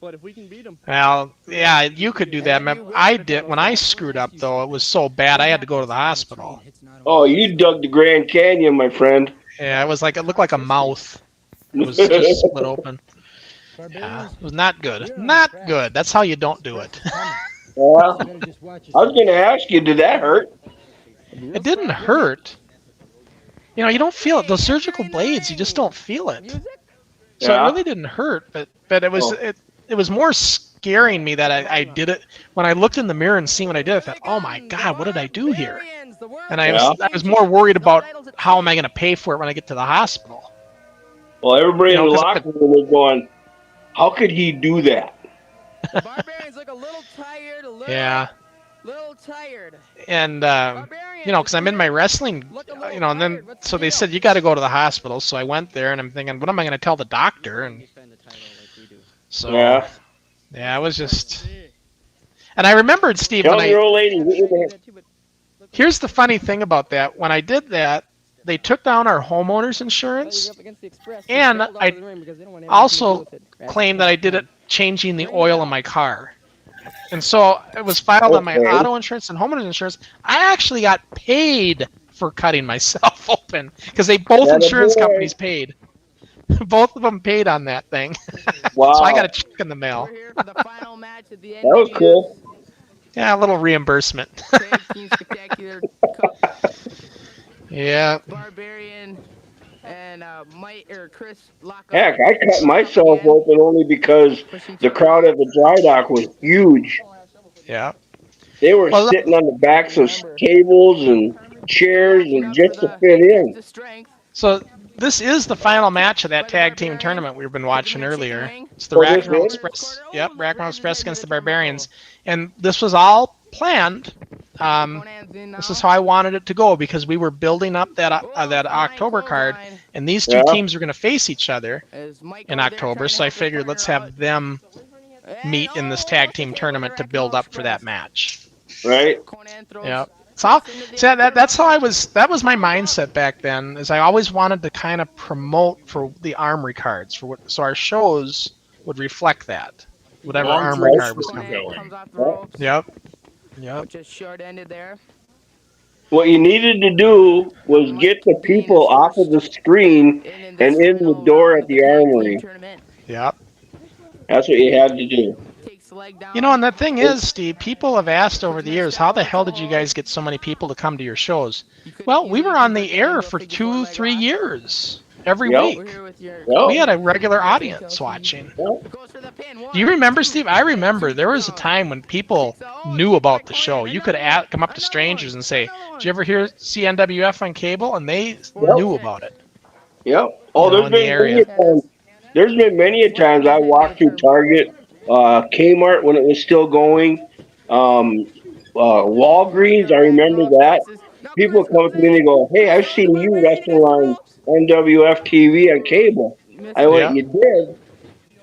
But if we can beat them,
Well, yeah, you could do that. I did. When I screwed up, though, it was so bad I had to go to the hospital.
Oh, you dug the Grand Canyon, my friend.
Yeah, it was like, it looked like a mouth. It was just split open. Yeah, it was not good. Not good. That's how you don't do it.
Yeah. I was going to ask you, did that hurt?
It didn't hurt. You know, you don't feel it. Those surgical blades, you just don't feel it. So
Yeah.
it really didn't hurt, but it was it was more scaring me that I did it. When I looked in the mirror and seen what I did, I thought, oh my God, what did I do here? And I was more worried about how am I going to pay for it when I get to the hospital.
Well, everybody
You know,
in the
'cause
locker room was going, how could he do that?
The Barbarians look a little tired,
Yeah.
little tired.
And, you know, because I'm in my wrestling, you know, and then, so they said, you got to go to the hospital. So I went there and I'm thinking, what am I going to tell the doctor? And so, yeah, it was just, and I remembered, Steve,
Tell
when
your old lady. Get in there.
here's the funny thing about that. When I did that, they took down our homeowner's insurance, and I also claimed that I did it changing the oil in my car. And so it was filed on my
Okay.
auto insurance and homeowner's insurance. I actually got paid for cutting myself open because both
Atta
insurance
boy.
companies paid. Both of them paid on that thing.
Wow.
So I got a check in the mail.
We're here for the final match of the
That was cool.
Yeah, a little reimbursement.
Tag Team Spectacular Cup.
Yeah.
Barbarian and Mike or Chris Lockup.
Heck, I cut myself open only because the crowd at the dry dock was huge.
Yeah.
They were
Well,
sitting on the backs of tables and chairs and just to fit in.
So this is the final match of that tag team tournament we've been watching earlier. It's the
Oh, this
Racknell
is?
Express. Yep, Racknell Express against the Barbarians, and this was all planned. This is how I wanted it to go because we were building up that October card, and these two teams were going to face each other in October. So I figured let's have them meet in this tag team tournament to build up for that match.
Right.
Yeah. So that's how I was. That was my mindset back then. Is I always wanted to kind of promote for the Armory cards so our shows would reflect that. Whatever Armory card was coming. Yep. Yep.
Just short-ended there.
What you needed to do was get the people off of the screen and in the door at the Armory.
Yep.
That's what you had to do.
You know, and the thing is, Steve, people have asked over the years, how the hell did you guys get so many people to come to your shows? Well, we were on the air for 2-3 years. Every week. We had a regular audience watching. Do you remember, Steve? I remember there was a time when people knew about the show. You could come up to strangers and say, "Did you ever see NWF on cable?" And they knew about it.
Yep. Oh, there's been many a times I walked through Target, Kmart when it was still going, Walgreens. I remember that. People come up to me and they go, "Hey, I've seen you wrestle on NWF TV on cable." I went, "You did?"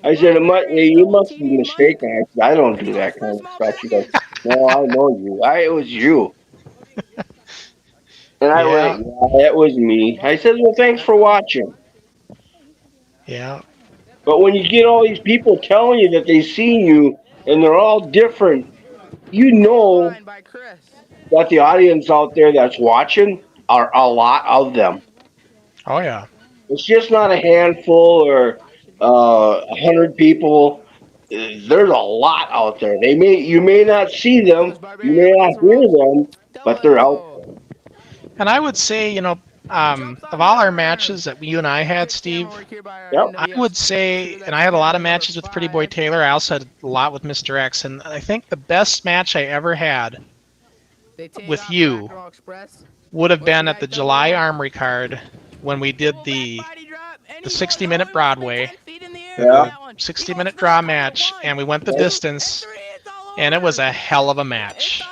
I said, "You must be mistaken." I said, "I don't do that kind of stuff." She goes, "No, I know you. It was you." And I went, "Yeah, that was me." I said, "Well, thanks for watching."
Yeah.
But when you get all these people telling you that they've seen you and they're all different, you know that the audience out there that's watching are a lot of them.
Oh, yeah.
It's just not a handful or 100 people. There's a lot out there. You may not see them, you may not hear them, but they're out there.
And I would say, you know, of all our matches that you and I had, Steve, I would say, and I had a lot of matches with Pretty Boy Taylor. I also had a lot with Mr. X, and I think the best match I ever had with you would have been at the July Armory card when we did the 60-minute Broadway, 60-minute draw match, and we went the distance, and it was a hell of a match.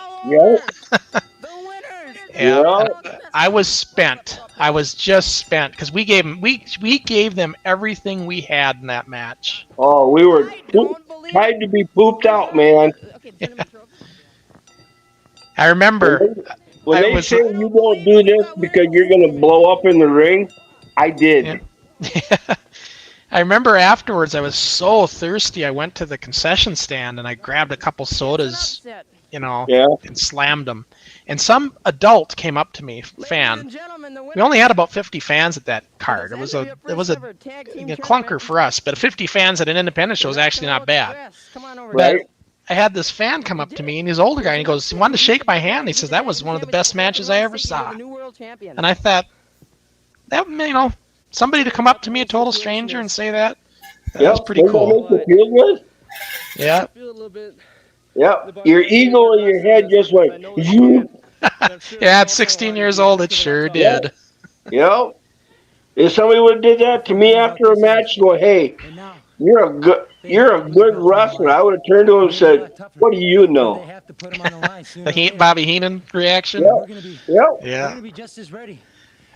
I was spent. I was just spent because we gave them everything we had in that match.
Oh, we were tried to be pooped out, man.
I remember
when they say you don't do this because you're going to blow up in the ring. I did.
Yeah. I remember afterwards I was so thirsty I went to the concession stand and I grabbed a couple sodas, you know, and slammed them. And some adult came up to me, fan. We only had about 50 fans at that card. It was a clunker for us, but 50 fans at an independent show is actually not bad. But I had this fan come up to me, and he's an older guy, and he goes, he wanted to shake my hand. He says, "That was one of the best matches I ever saw." And I thought, that, you know, somebody to come up to me, a total stranger, and say that, was pretty cool.
Make you feel good?
Yeah.
Yeah, your ego in your head just went, you.
Yeah, at 16 years old, it sure did.
Yeah. If somebody would have did that to me after a match, go, "Hey, you're a good wrestler," I would have turned to him and said, "What do you know?"
The Bobby Heenan reaction.
Yeah.
We're gonna be just as ready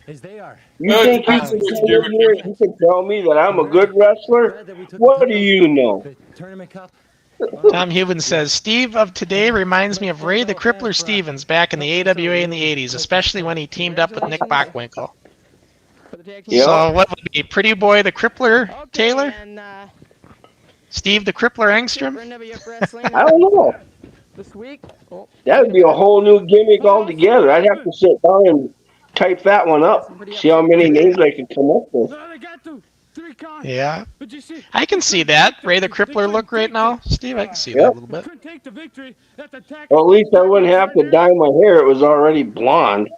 as they are.
You think you can tell me that I'm a good wrestler? What do you know?
Tom Hubin says, "Steve of today reminds me of Ray the Crippler Stevens back in the AWA in the 80s, especially when he teamed up with Nick Bockwinkel." So what would it be? Pretty Boy the Crippler Taylor? Steve the Crippler Engstrom?
I don't know. That would be a whole new gimmick altogether. I'd have to sit down and type that one up. See how many names I can come up with.
Yeah. I can see that. Ray the Crippler look right now. Steve, I can see that a little bit.
Well, at least I wouldn't have to dye my hair. It was already blonde.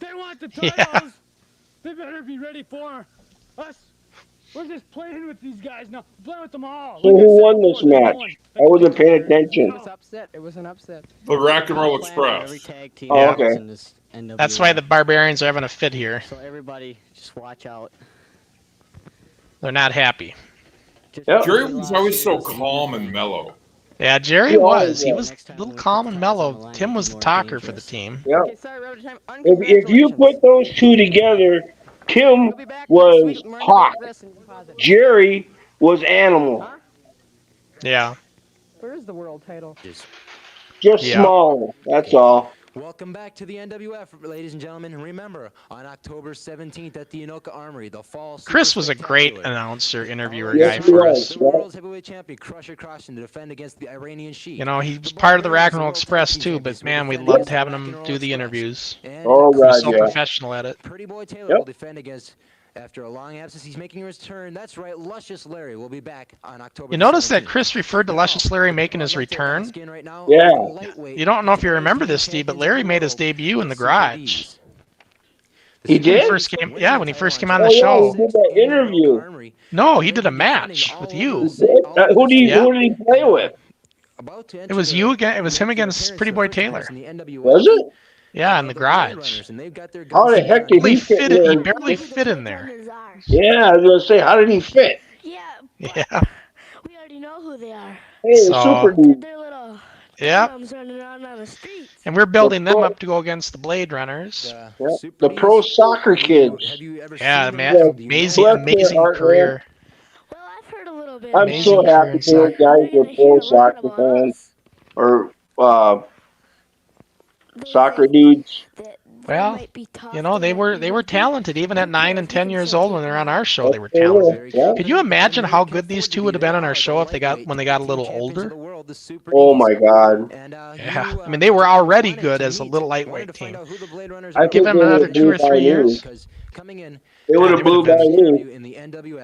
They want the titles. They better be ready for us. We're just playing with these guys now. Playing with them all.
So who won this match? I wasn't paying attention.
It was an upset.
The Rock and Roll
Every
Express.
tag team
Oh,
is
okay.
in this NWF.
That's why the Barbarians are having a fit here.
So everybody, just watch out.
They're not happy.
Yep.
Jerry was always so calm and mellow.
Yeah, Jerry
He
was.
always
He
was.
was a little calm and mellow. Tim was the talker for the team.
Yeah.
Okay, sorry, Robert, time.
If you put those two together, Tim was hawk. Jerry was animal.
Yeah.
Where is the world title?
Just
Yeah.
small. That's all.
Welcome back to the NWF, ladies and gentlemen. And remember, on October 17th at the Anoka Armory, the fall.
Chris
Super
was a great
Spectacular.
announcer, interviewer
Yes,
guy
he
for
was.
us.
The world's heavyweight champion, Crusher Crossen, to defend against the Iranian Sheik.
You know, he was part of the Rock and Roll Express too, but man, we loved having him do the interviews.
Oh,
He was
God,
so
yeah.
professional at it.
Pretty Boy Taylor
Yep.
will defend against, after a long absence, he's making his return. That's right, Luscious Larry will be back on October.
You notice that
17th.
Chris referred to Luscious Larry making his return?
Yeah.
You don't know if you remember this, Steve, but Larry made his debut in the garage.
He
When
did?
he first came, yeah, when he first came on the
Oh, yeah,
show.
he did that interview.
No, he did a match with you.
Who did
Yeah.
he play with?
It was you again. It was him against Pretty Boy Taylor.
Was it?
Yeah, in the garage.
How the heck did he fit in
He
there?
barely fit in there.
Yeah, I was gonna say, how did he fit?
Yeah,
Yeah.
we already know who they are.
Hey,
So-
super dude.
They're little
Yeah.
bums running around on the streets.
And we're building them up to go against the Blade Runners.
Yeah. The pro soccer kids.
Yeah, man,
Yeah.
amazing,
Bless their
amazing
heart,
career.
Well, I've heard a little bit.
I'm
about
so
Amazing
happy
career in
for those
soccer.
guys who are pro soccer fans or soccer dudes.
Well, you know, they were talented even at 9 and 10 years old when they were on our show. They were talented.
Yeah.
Could you imagine how good these two would have been on our show if they got when they got a little older?
Oh my God.
Yeah, I mean they were already good as a little lightweight team.
I
Give
think
them
they
another
would
2 or
blew by
3
me.
years.
They would have
they
blew
would've
by
been-
me.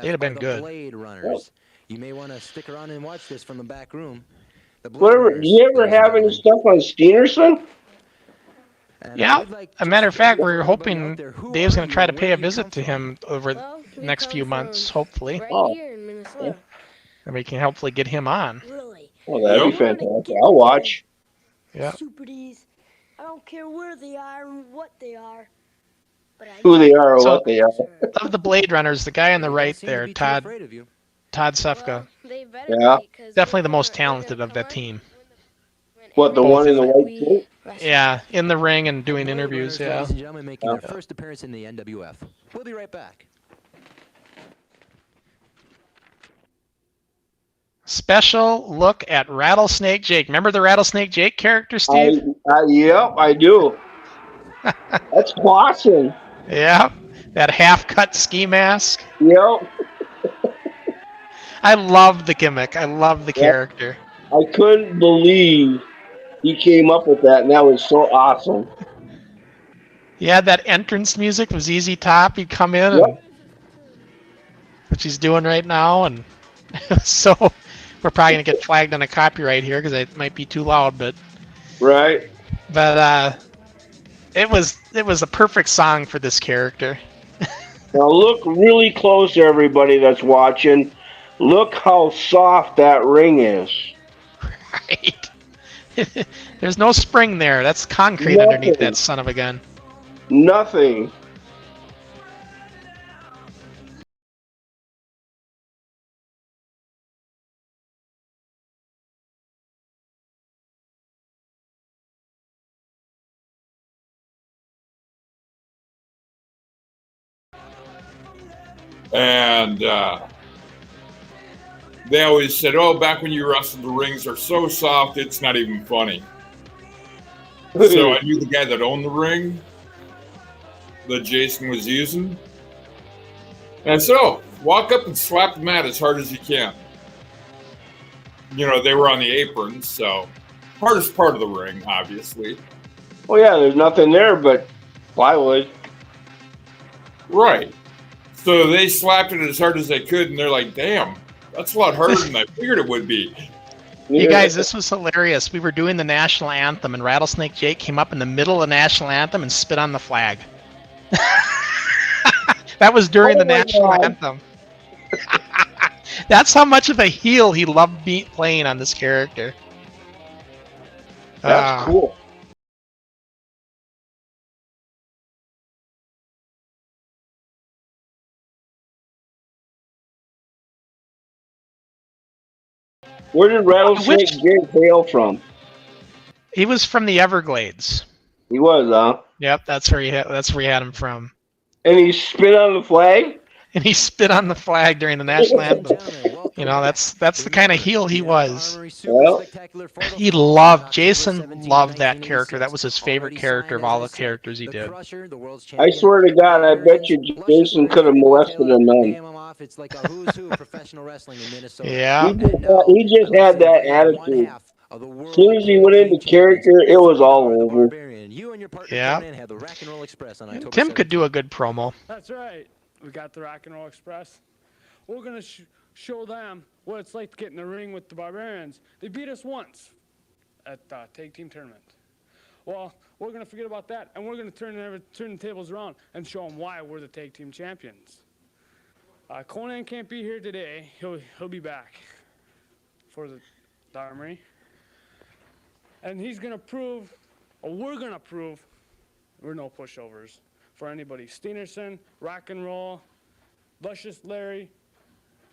They'd have been good.
Blade Runners. You may want to stick around and watch this from the back room. The Blade
Whatever.
Runners,
Do you ever
ladies and
have any
gentlemen.
stuff on Steenerson?
And
Yeah,
we'd like
a matter of
just
fact,
for
we're
everybody
hoping
out there, who
Dave's
are
going to
you
try to
and
pay
where
a
do you
visit
come
to
from?
him over
Well,
the
we
next
come
few
from
months, hopefully,
Right
Oh.
here in Minnesota.
and we can hopefully get him on.
Really.
Oh, that'd be
Yep.
fantastic. I'll watch.
Yeah.
Super D's. I don't care where they are and what they are. But I
Who they are or
So-
what they are.
Of the Blade Runners, the guy on the
They don't
right
seem to
there,
be too
Todd
afraid of you.
Sefka,
Well, they better
Yeah.
be, 'cause
definitely the
they're
most
gonna- they're
talented
gonna
of that
come
team.
when
What, the
everybody
one in the
that
white
we
suit?
wrestle.
Yeah, in the ring and doing
Blade
interviews.
Runners,
Yeah.
Ladies and gentlemen, making their
Yeah.
first appearance in the NWF. We'll be right back.
Special look at Rattlesnake Jake. Remember the Rattlesnake Jake character, Steve?
Yep, I do. That's Crossen.
Yeah. That half-cut ski mask.
Yep.
I love the gimmick. I love the character.
I couldn't believe he came up with that, and that was so awesome.
He had that entrance music. It was Easy Top. He'd come in,
Yep.
and, which he's doing right now, and so we're probably gonna get flagged on a copyright here because it might be too loud, but
Right?
it was a perfect song for this character.
Now look really close, everybody that's watching. Look how soft that ring is.
Right. There's no spring there. That's concrete
Nothing.
underneath that son of a gun.
Nothing.
And they always said, "Oh, back when you wrestled, the rings are so soft, it's not even funny." So I knew the guy that owned the ring that Jason was using. And I said, "Oh, walk up and slap the mat as hard as you can." You know, they were on the aprons, so hardest part of the ring, obviously.
Well, yeah, there's nothing there but plywood.
Right. So they slapped it as hard as they could, and they're like, "Damn, that's a lot harder than I figured it would be."
You guys, this was hilarious. We were doing the national anthem, and Rattlesnake Jake came up in the middle of the national anthem and spit on the flag. That was during
Oh
the
my
national
God.
anthem. That's how much of a heel he loved playing on this character.
That's cool. Where did Rattlesnake Jake hail from?
He was from the Everglades.
He was, huh?
Yep, that's where he had him from.
And he spit on the flag?
And he spit on the flag during the national anthem. You know, that's the kind of heel he was.
Well,
Jason loved that character. That was his favorite character of all the characters he did.
I swear to God, I bet you Jason could have molested a nun.
Yeah.
He just had that attitude. As soon as he went into character, it was all over.
Yeah. Tim could do a good promo.
That's right. We got the Rock and Roll Express. We're going to show them what it's like to get in the ring with the Barbarians. They beat us once at the tag team tournament. Well, we're going to forget about that, and we're going to turn the tables around and show them why we're the tag team champions. Conan can't be here today. He'll be back for the Armory. And he's going to prove, or we're going to prove, we're no pushovers for anybody. Steenerson, Rock and Roll, Luscious Larry,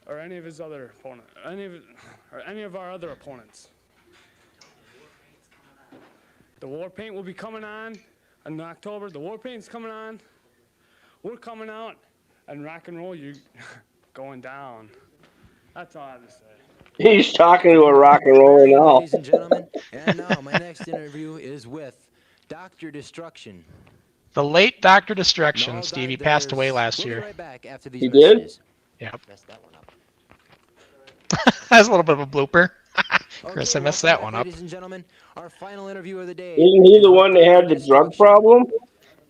or any of his other opponents, any of our other opponents. The War Paint will be coming on in October. The War Paint's coming on. We're coming out, and Rock and Roll, you're going down. That's all I have to say.
He's talking to a rock and roller now.
Ladies and gentlemen, and now my next interview is with Dr. Destruction.
The late Dr. Destruction, Steve. He passed away last year.
Right back after these
he did?
messages.
Yep. That's a little bit of a blooper. Chris, I messed that one up.
Ladies and gentlemen, our final interview of the day.
Isn't he the one that had the drug problem?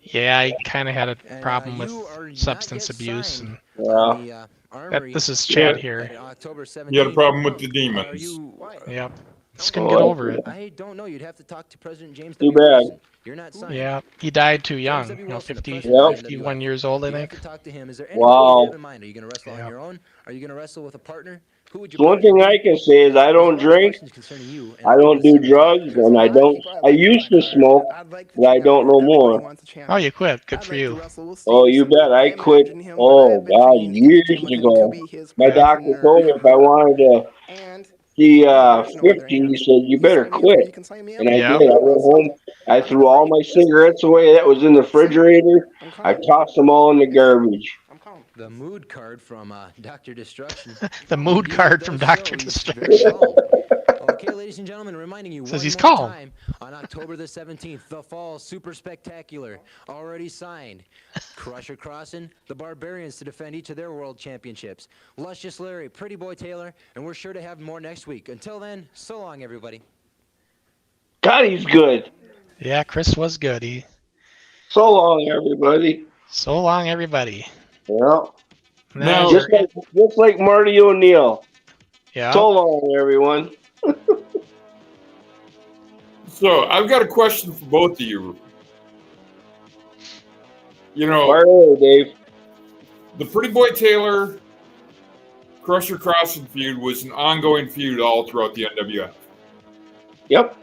Yeah, he kind of had a problem with substance abuse. And this is Chad here.
You had a problem with the demons.
Yep. Just couldn't get over it.
I don't know. You'd have to talk to President James.
Too bad.
You're not signed.
Yeah, he died too young. 51 years old, I think.
Talk to him. Is there
Wow.
you have in mind? Are you going to wrestle on your own? Are you going to wrestle with a partner? Who would you?
One thing I can say is I don't drink, I don't do drugs, and I used to smoke, but I don't no more.
Oh, you quit. Good for you.
Oh, you bet. I quit, oh, God, years ago. My doctor told me if I wanted to see 50, he said, you better quit. And I did. I went home. I threw all my cigarettes away that was in the refrigerator. I tossed them all in the garbage.
The mood card from Dr. Destruction.
The mood card from Dr. Destruction.
Okay, ladies and gentlemen, reminding you
Says
one
he's
more
calm.
time on October the 17th, the Fall Super Spectacular, already signed. Crusher Crossen, the Barbarians to defend each of their world championships. Luscious Larry, Pretty Boy Taylor, and we're sure to have more next week. Until then, so long, everybody.
God, he's good.
Yeah, Chris was good.
So long, everybody.
So long, everybody.
Yeah.
Now,
just like Marty O'Neill.
Yeah.
So long, everyone.
So I've got a question for both of you. You know,
Fire, Dave.
The Pretty Boy Taylor Crusher Crossen feud was an ongoing feud all throughout the NWF.
Yep.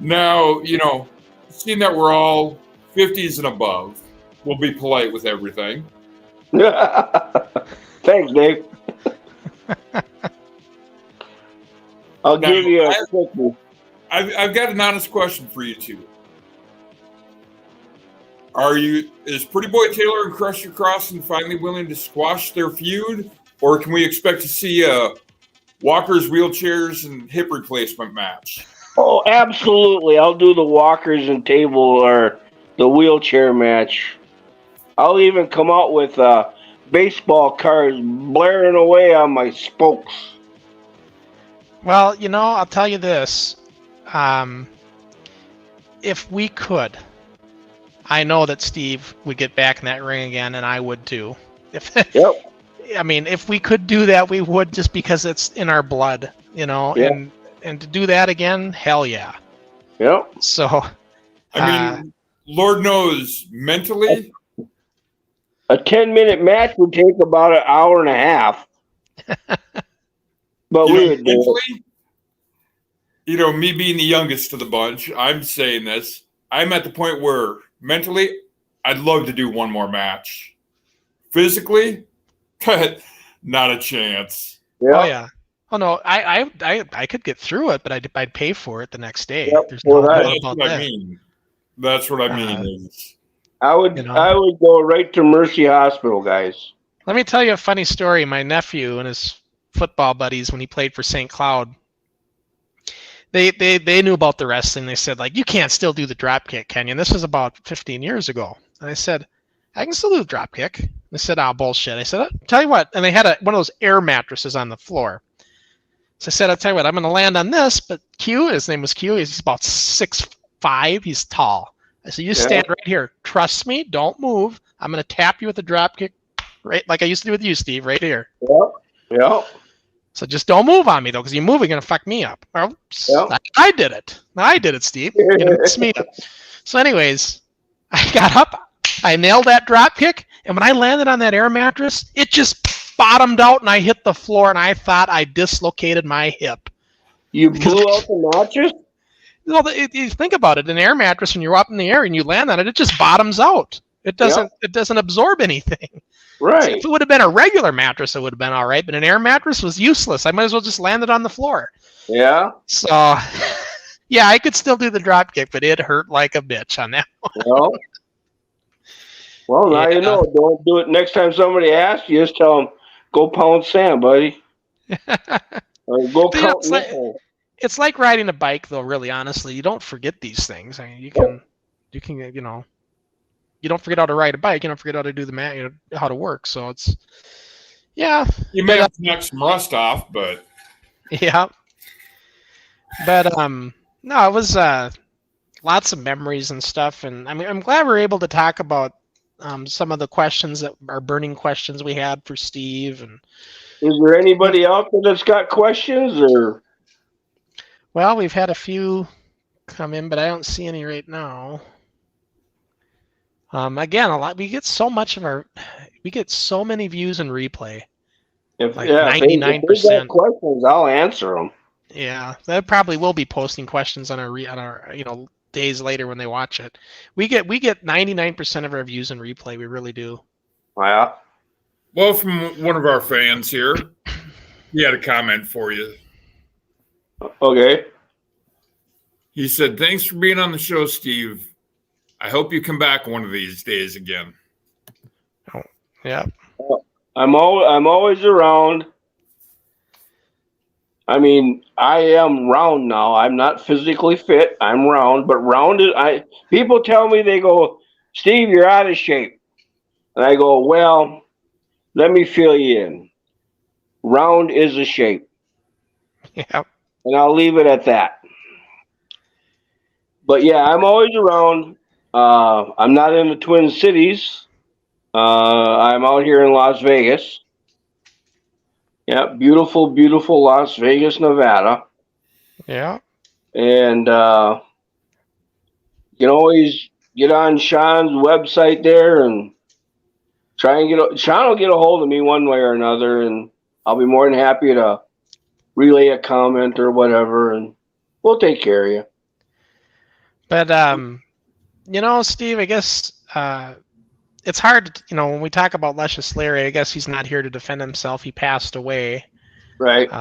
Now, you know, seeing that we're all 50s and above, we'll be polite with everything.
Thanks, Dave. I'll give you a quick.
I've got an honest question for you two. Is Pretty Boy Taylor and Crusher Crossen finally willing to squash their feud, or can we expect to see a walkers, wheelchairs, and hip replacement match?
Oh, absolutely. I'll do the walkers and table or the wheelchair match. I'll even come out with baseball cards blaring away on my spokes.
Well, you know, I'll tell you this. If we could, I know that Steve would get back in that ring again, and I would too.
Yep.
I mean, if we could do that, we would, just because it's in our blood, you know.
Yep.
And to do that again, hell yeah.
Yep.
So,
I mean, Lord knows, mentally,
a 10-minute match would take about an hour and a half. But we would do it.
mentally, me being the youngest of the bunch, I'm saying this. I'm at the point where mentally, I'd love to do one more match. Physically, not a chance.
Yeah.
Oh yeah. Oh no, I could get through it, but I'd pay for it the next day.
Yep.
There's no doubt
That's
about
what I
that.
mean. That's what I mean. Is
I would go right to Mercy Hospital, guys.
Let me tell you a funny story. My nephew and his football buddies, when he played for St. Cloud, they knew about the wrestling. They said, like, you can't still do the drop kick, can you? And this was about 15 years ago. And I said, I can still do the drop kick. They said, oh, bullshit. I said, tell you what. And they had one of those air mattresses on the floor. So I said, I'll tell you what, I'm going to land on this. But Q, his name was Q. He's about 6'5". He's tall. I said, you stand right here. Trust me. Don't move. I'm going to tap you with the drop kick, right, like I used to do with you, Steve, right here.
Yep. Yep.
So just don't move on me, though, because you move, you're going to fuck me up. I did it. I did it, Steve. You're going to mess me up. So anyways, I got up. I nailed that drop kick. And when I landed on that air mattress, it just bottomed out, and I hit the floor, and I thought I dislocated my hip.
You blew out the mattress?
Well, you think about it. An air mattress, when you're up in the air and you land on it, it just bottoms out. It doesn't absorb anything.
Right.
So if it would have been a regular mattress, it would have been all right. But an air mattress was useless. I might as well just land it on the floor.
Yeah.
So, yeah, I could still do the drop kick, but it hurt like a bitch on that one.
Well, now you know. Don't do it next time somebody asks you. Just tell them, go pound sand, buddy. Or go count nickels.
It's like riding a bike, though. Really, honestly, you don't forget these things. I mean, you can, you don't forget how to ride a bike. You don't forget how to do how to work. So it's, yeah.
You may have to knock some rust off, but
yeah. But no, it was lots of memories and stuff, and I mean, I'm glad we're able to talk about some of the questions that are burning questions we had for Steve. And
is there anybody out there that's got questions, or?
Well, we've had a few come in, but I don't see any right now. Again, we get so many views in replay.
If
99%.
If they got questions, I'll answer them.
Yeah, that probably will be posting questions on our days later when they watch it. We get 99% of our views in replay. We really do.
Yeah.
Well, from one of our fans here, he had a comment for you.
Okay.
He said, "Thanks for being on the show, Steve. I hope you come back one of these days again."
Oh, yeah.
I'm always around. I mean, I am round now. I'm not physically fit. I'm round, but rounded. People tell me, they go, "Steve, you're out of shape," and I go, "Well, let me fill you in. Round is a shape."
Yeah.
And I'll leave it at that. But yeah, I'm always around. I'm not in the Twin Cities. I'm out here in Las Vegas. Yeah, beautiful, beautiful Las Vegas, Nevada.
Yeah.
And you can always get on Sean's website there and try and Sean will get a hold of me one way or another, and I'll be more than happy to relay a comment or whatever, and we'll take care of you.
But Steve, I guess it's hard, when we talk about Luscious Larry, I guess he's not here to defend himself. He passed away.
Right.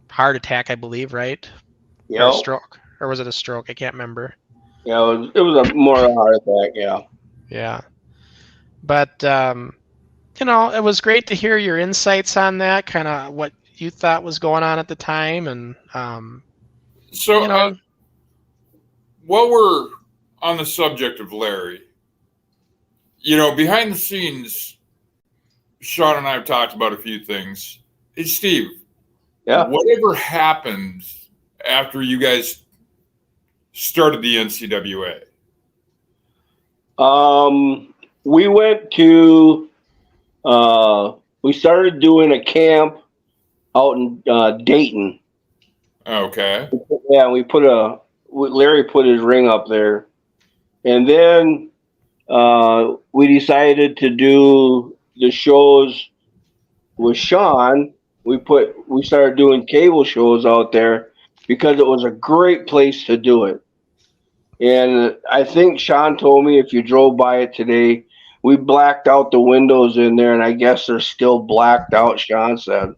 Heart attack, I believe, right?
Yeah.
Or a stroke. Or was it a stroke? I can't remember.
Yeah, it was more a heart attack, yeah. Yeah.
But, it was great to hear your insights on that, kind of what you thought was going on at the time. And
while we're on the subject of Larry, behind the scenes, Sean and I have talked about a few things. Hey, Steve, whatever happened after you guys started the NCWA?
We went to, we started doing a camp out in Dayton.
Okay.
Yeah, Larry put his ring up there. And then we decided to do the shows with Sean. We started doing cable shows out there because it was a great place to do it. And I think Sean told me if you drove by it today, we blacked out the windows in there, and I guess they're still blacked out, Sean said.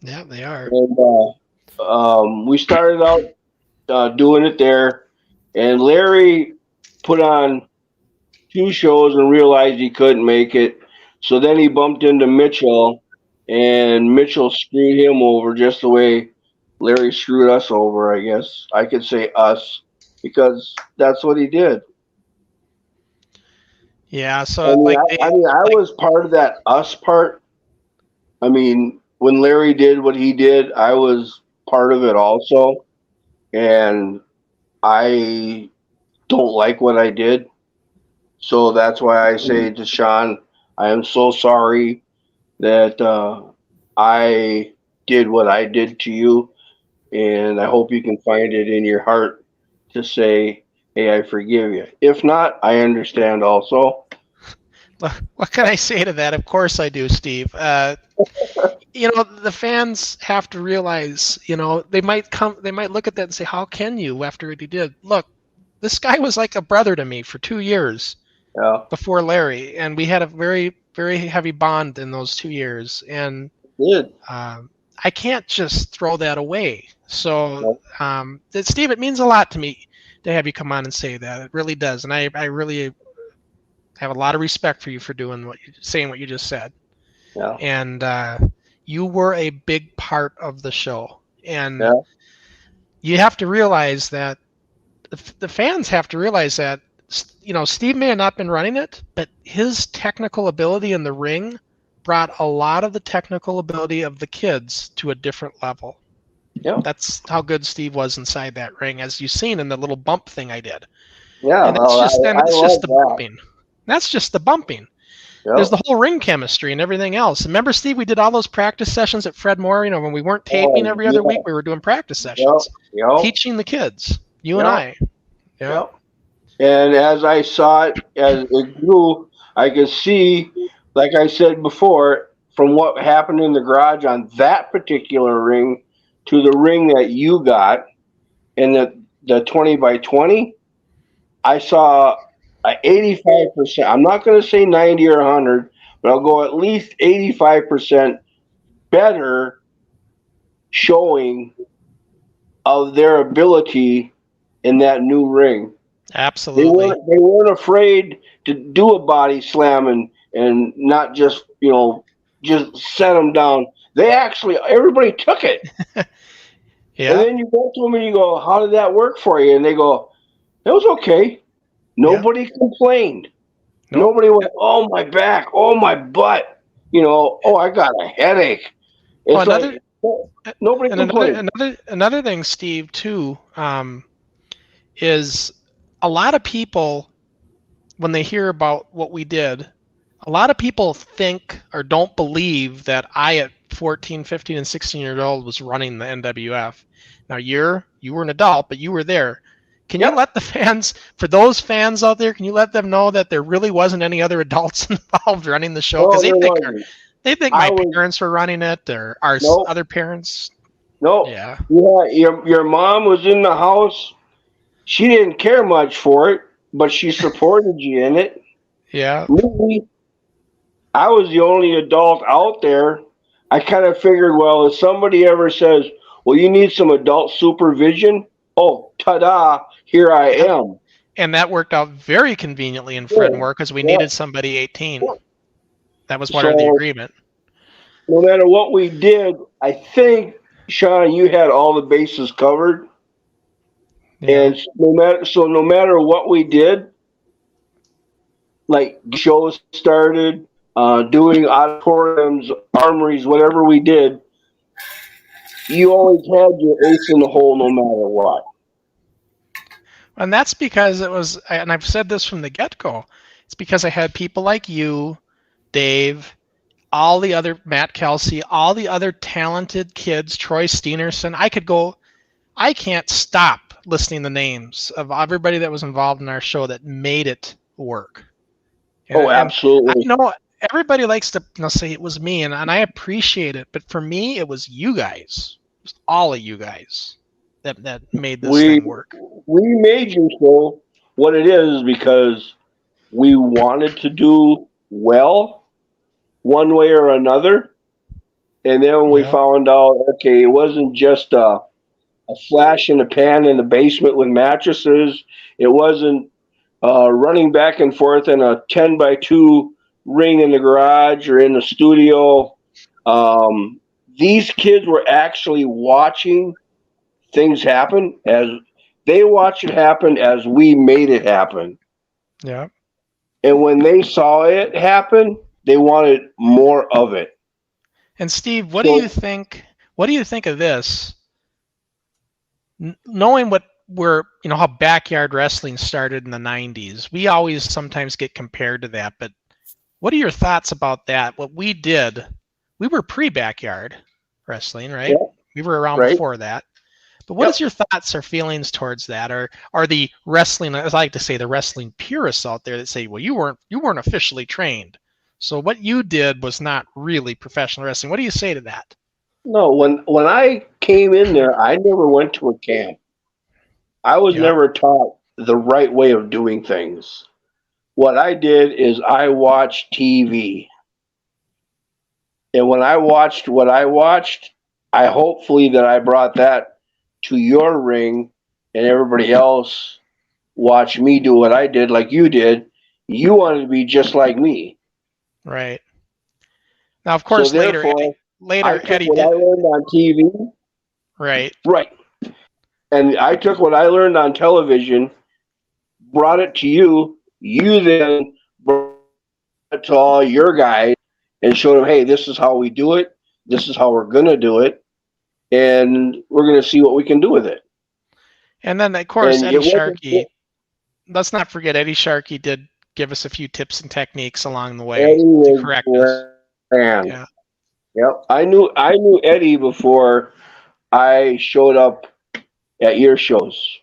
Yeah, they are.
And we started out doing it there, and Larry put on 2 shows and realized he couldn't make it. So then he bumped into Mitchell, and Mitchell screwed him over just the way Larry screwed us over, I guess. I could say us, because that's what he did.
Yeah, so
I was part of that us part. I mean, when Larry did what he did, I was part of it also. And I don't like what I did. So that's why I say to Sean, I am so sorry that I did what I did to you. And I hope you can find it in your heart to say, hey, I forgive you. If not, I understand also.
What can I say to that? Of course I do, Steve. The fans have to realize, they might look at that and say, how can you after what he did? Look, this guy was like a brother to me for 2 years before Larry, and we had a very, very heavy bond in those 2 years. And I can't just throw that away. So, Steve, it means a lot to me to have you come on and say that. It really does. And I really have a lot of respect for you for saying what you just said.
Yeah.
And you were a big part of the show. And you have to realize that the fans have to realize that, Steve may have not been running it, but his technical ability in the ring brought a lot of the technical ability of the kids to a different level.
Yeah.
That's how good Steve was inside that ring, as you've seen in the little bump thing I did.
Yeah.
And it's just the bumping. That's just the bumping. Yep. There's the whole ring chemistry and everything else. Remember, Steve, we did all those practice sessions at Fred Moore, when we weren't taping every other week, we were doing practice sessions, teaching the kids, you and I.
Yep. And as I saw it, as it grew, I could see, like I said before, from what happened in the garage on that particular ring to the ring that you got in the 20 by 20, I saw 85%. I'm not going to say 90 or 100, but I'll go at least 85% better showing of their ability in that new ring.
Absolutely.
They weren't afraid to do a body slam and not just, just set them down. They actually, everybody took it.
Yeah.
And then you go to them and you go, how did that work for you? And they go, it was okay. Nobody complained. Nope. Nobody went, oh, my back, oh, my butt. Oh, I got a headache. It's nobody complained.
Another thing, Steve, too, is a lot of people, when they hear about what we did, a lot of people think or don't believe that I, at 14, 15, and 16 years old, was running the NWF. Now, you were an adult, but you were there. Can you let the fans, for those fans out there, can you let them know that there really wasn't any other adults involved running the show? Because they think my parents were running it, or our other parents.
No.
Yeah.
Your mom was in the house. She didn't care much for it, but she supported you in it.
Yeah.
Me, I was the only adult out there. I kind of figured, well, if somebody ever says, well, you need some adult supervision, oh, ta-da, here I am.
And that worked out very conveniently in Fred Moore because we needed somebody 18. That was part of the agreement.
No matter what we did, I think, Sean, you had all the bases covered. Yeah. And no matter what we did, like shows started, doing auditoriums, armories, whatever we did, you always had your ace in the hole no matter what.
And that's because it was, and I've said this from the get-go, it's because I had people like you, Dave, all the other, Matt Kelsey, all the other talented kids, Troy Steenerson. I can't stop listening to names of everybody that was involved in our show that made it work.
Oh, absolutely.
I know everybody likes to say it was me, and I appreciate it. But for me, it was you guys. It was all of you guys that made this thing work.
We made you show what it is because we wanted to do well one way or another. And then when we found out, okay, it wasn't just a flash in the pan in the basement with mattresses. It wasn't running back and forth in a 10x2 ring in the garage or in the studio. These kids were actually watching things happen as they watched it happen as we made it happen.
Yeah.
And when they saw it happen, they wanted more of it.
And Steve, what do you think? What do you think of this? Knowing how backyard wrestling started in the 90s, we always sometimes get compared to that. But what are your thoughts about that? What we did, we were pre-backyard wrestling, right? Yeah. We were around before that. But what is your thoughts or feelings towards that? Or are the wrestling, as I like to say, the wrestling purists out there that say, well, you weren't officially trained, so what you did was not really professional wrestling. What do you say to that?
No, when I came in there, I never went to a camp. I was never taught the right way of doing things. What I did is I watched TV. And when I watched what I watched, I hopefully that I brought that to your ring and everybody else watched me do what I did like you did. You wanted to be just like me.
Right. Now, of course,
so
later Eddie
what
did.
I learned on TV.
Right.
Right. And I took what I learned on television, brought it to you. You then brought it to all your guys and showed them, hey, this is how we do it. This is how we're going to do it. And we're going to see what we can do with it.
And then, of course, Eddie Sharkey. Let's not forget Eddie Sharkey did give us a few tips and techniques along the way to correct us.
Yeah. Yep. I knew Eddie before I showed up at your shows.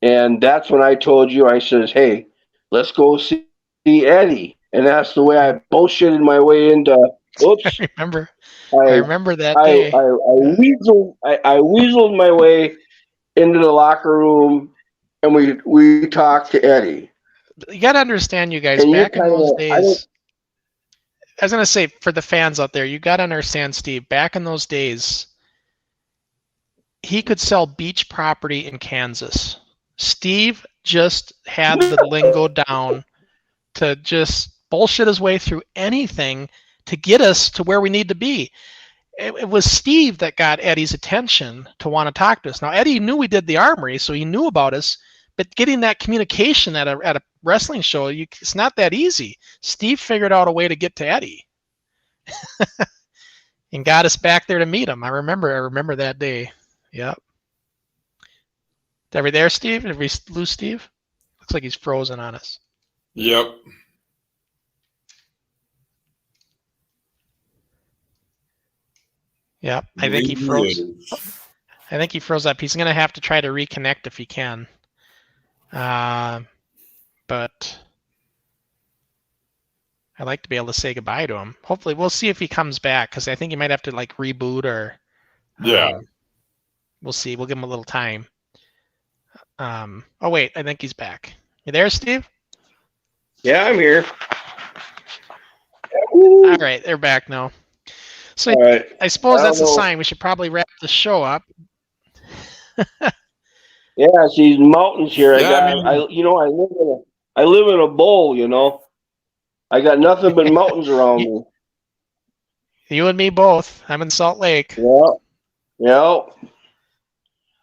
And that's when I told you, I says, hey, let's go see Eddie. And that's the way I bullshitted my way into, oops.
I remember that day.
I weaseled my way into the locker room, and we talked to Eddie.
You got to understand, you guys, back in those days, I was going to say, for the fans out there, you got to understand, Steve, back in those days, he could sell beach property in Kansas. Steve just had the lingo down to just bullshit his way through anything to get us to where we need to be. It was Steve that got Eddie's attention to want to talk to us. Now, Eddie knew we did the Armory, so he knew about us, but getting that communication at a wrestling show, it's not that easy. Steve figured out a way to get to Eddie and got us back there to meet him. I remember that day. Yep. Are we there, Steve? Did we lose Steve? Looks like he's frozen on us.
Yep.
Yep. I think he froze. I think he froze up. He's going to have to try to reconnect if he can. But I'd like to be able to say goodbye to him. Hopefully, we'll see if he comes back, because I think he might have to like reboot or. We'll see. We'll give him a little time. Oh wait, I think he's back. You there, Steve?
Yeah, I'm here.
All right, they're back now. So I suppose that's a sign we should probably wrap the show up.
Yeah, see, mountains here. I live in a bowl. You know, I got nothing but mountains around me.
You and me both. I'm in Salt Lake.
Yeah.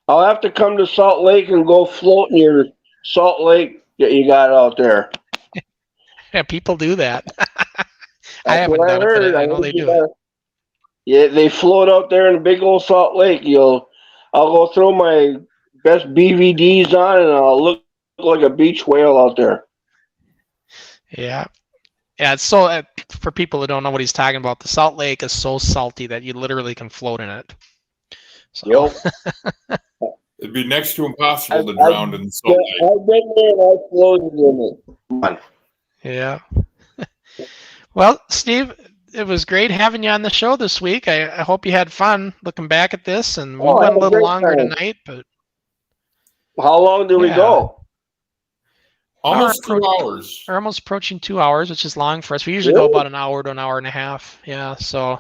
I'll have to come to Salt Lake and go float in your Salt Lake that you got out there.
Yeah, people do that. I haven't done it, but I know they do it.
Yeah, they float out there in a big old Salt Lake. I'll go throw my best BVDs on, and I'll look like a beach whale out there.
Yeah. It's so, for people who don't know what he's talking about, the Salt Lake is so salty that you literally can float in it. So.
Yep.
It'd be next to impossible to drown in the Salt Lake.
I've been there and I floated in it. Come on.
Yeah. Well, Steve, it was great having you on the show this week. I hope you had fun looking back at this, and we went a little longer tonight, but
how long did we go?
Almost 2 hours.
We're almost approaching 2 hours, which is long for us. We usually go about an hour to an hour and a half. Yeah. So,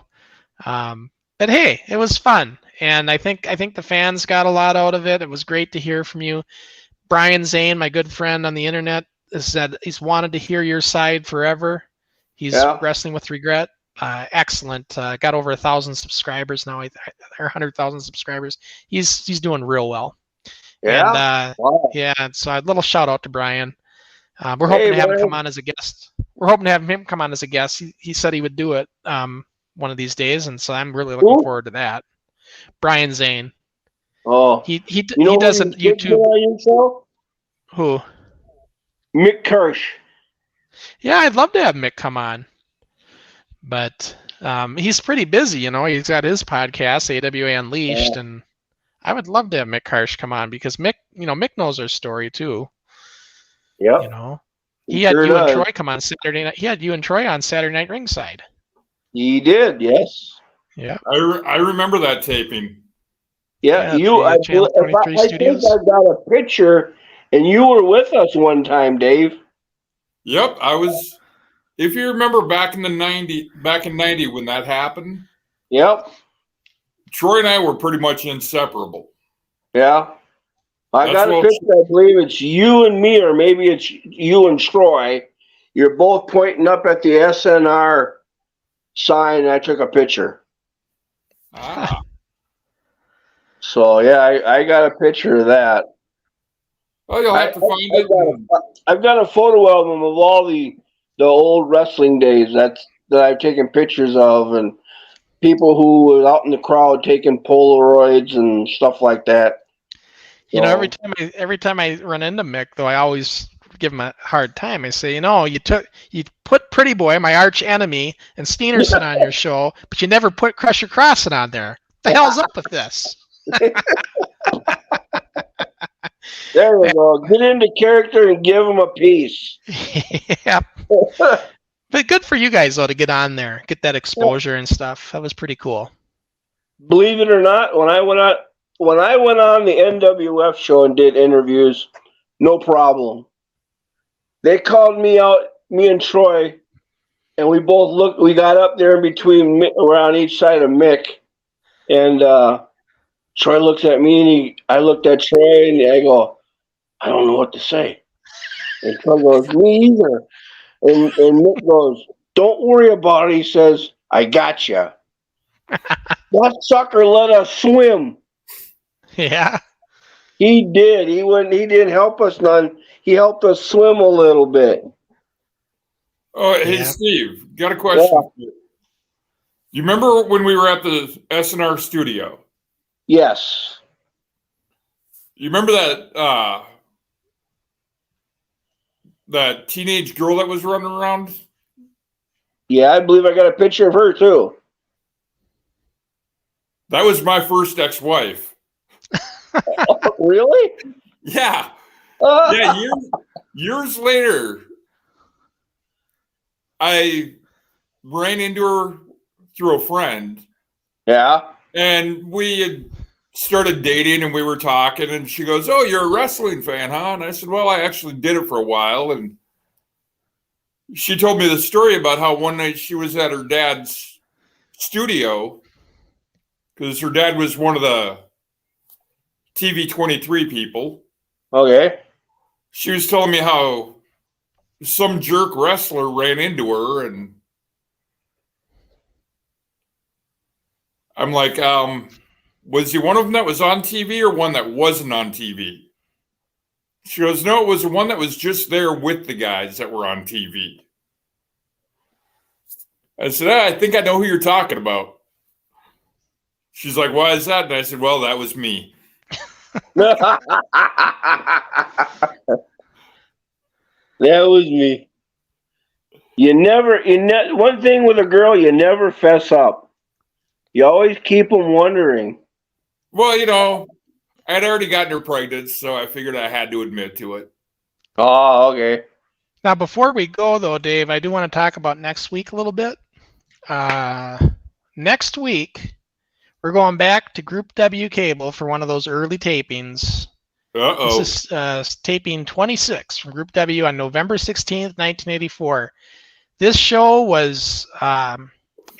but hey, it was fun, and I think the fans got a lot out of it. It was great to hear from you. Brian Zane, my good friend on the internet, has said he's wanted to hear your side forever. He's wrestling with regret. Excellent. Got over 1,000 subscribers now, or 100,000 subscribers. He's doing real well.
Yeah.
And yeah. So a little shout out to Brian. We're hoping to have him come on as a guest. We're hoping to have him come on as a guest. He said he would do it one of these days, and so I'm really looking forward to that. Brian Zane.
Oh,
he does a YouTube.
On your show?
Who?
Mick Kirsch.
Yeah, I'd love to have Mick come on, but he's pretty busy. He's got his podcast, AWA Unleashed, and I would love to have Mick Kirsch come on because Mick knows our story too.
Yeah.
He had you and Troy come on Saturday night. He had you and Troy on Saturday Night Ringside.
He did, yes.
Yeah.
I remember that taping.
Yeah, I think I've got a picture, and you were with us one time, Dave.
Yep, I was. If you remember back in 90 when that happened.
Yep.
Troy and I were pretty much inseparable.
Yeah. I got a picture, I believe it's you and me, or maybe it's you and Troy. You're both pointing up at the SNR sign, and I took a picture.
Ah.
So, yeah, I got a picture of that.
Oh, you'll have to find it.
I've got a photo album of all the old wrestling days that I've taken pictures of, and people who were out in the crowd taking Polaroids and stuff like that.
Every time I run into Mick, though, I always give him a hard time. I say, you put Pretty Boy, my arch enemy, and Steenerson on your show, but you never put Crusher Crossen on there. What the hell's up with this?
There we go. Get into character and give him a piece.
Yep. But good for you guys, though, to get on there, get that exposure and stuff. That was pretty cool.
Believe it or not, when I went on the NWF show and did interviews, no problem. They called me out, me and Troy, and we both looked. We got up there in between, around each side of Mick, and Troy looks at me, and I looked at Troy, and I go, I don't know what to say. And Troy goes, me either. And Mick goes, don't worry about it. He says, I got you. That sucker let us swim.
Yeah.
He did. He didn't help us none. He helped us swim a little bit.
Oh, hey, Steve, got a question. Yeah. You remember when we were at the SNR studio?
Yes.
You remember that teenage girl that was running around?
Yeah, I believe I got a picture of her too.
That was my first ex-wife.
Really?
Yeah. Yeah, years later, I ran into her through a friend.
Yeah.
And we had started dating, and we were talking, and she goes, oh, you're a wrestling fan, huh? And I said, well, I actually did it for a while. And she told me the story about how one night she was at her dad's studio because her dad was one of the TV 23 people.
Okay.
She was telling me how some jerk wrestler ran into her, and I'm like, was he one of them that was on TV or one that wasn't on TV? She goes, no, it was the one that was just there with the guys that were on TV. I said, I think I know who you're talking about. She's like, why is that? And I said, well, that was me.
That was me. One thing with a girl, you never fess up. You always keep them wondering.
Well, I'd already gotten her pregnant, so I figured I had to admit to it.
Oh, okay.
Now, before we go, though, Dave, I do want to talk about next week a little bit. Next week, we're going back to Group W cable for one of those early tapings.
Uh-oh.
This is taping 26 from Group W on November 16th, 1984. This show was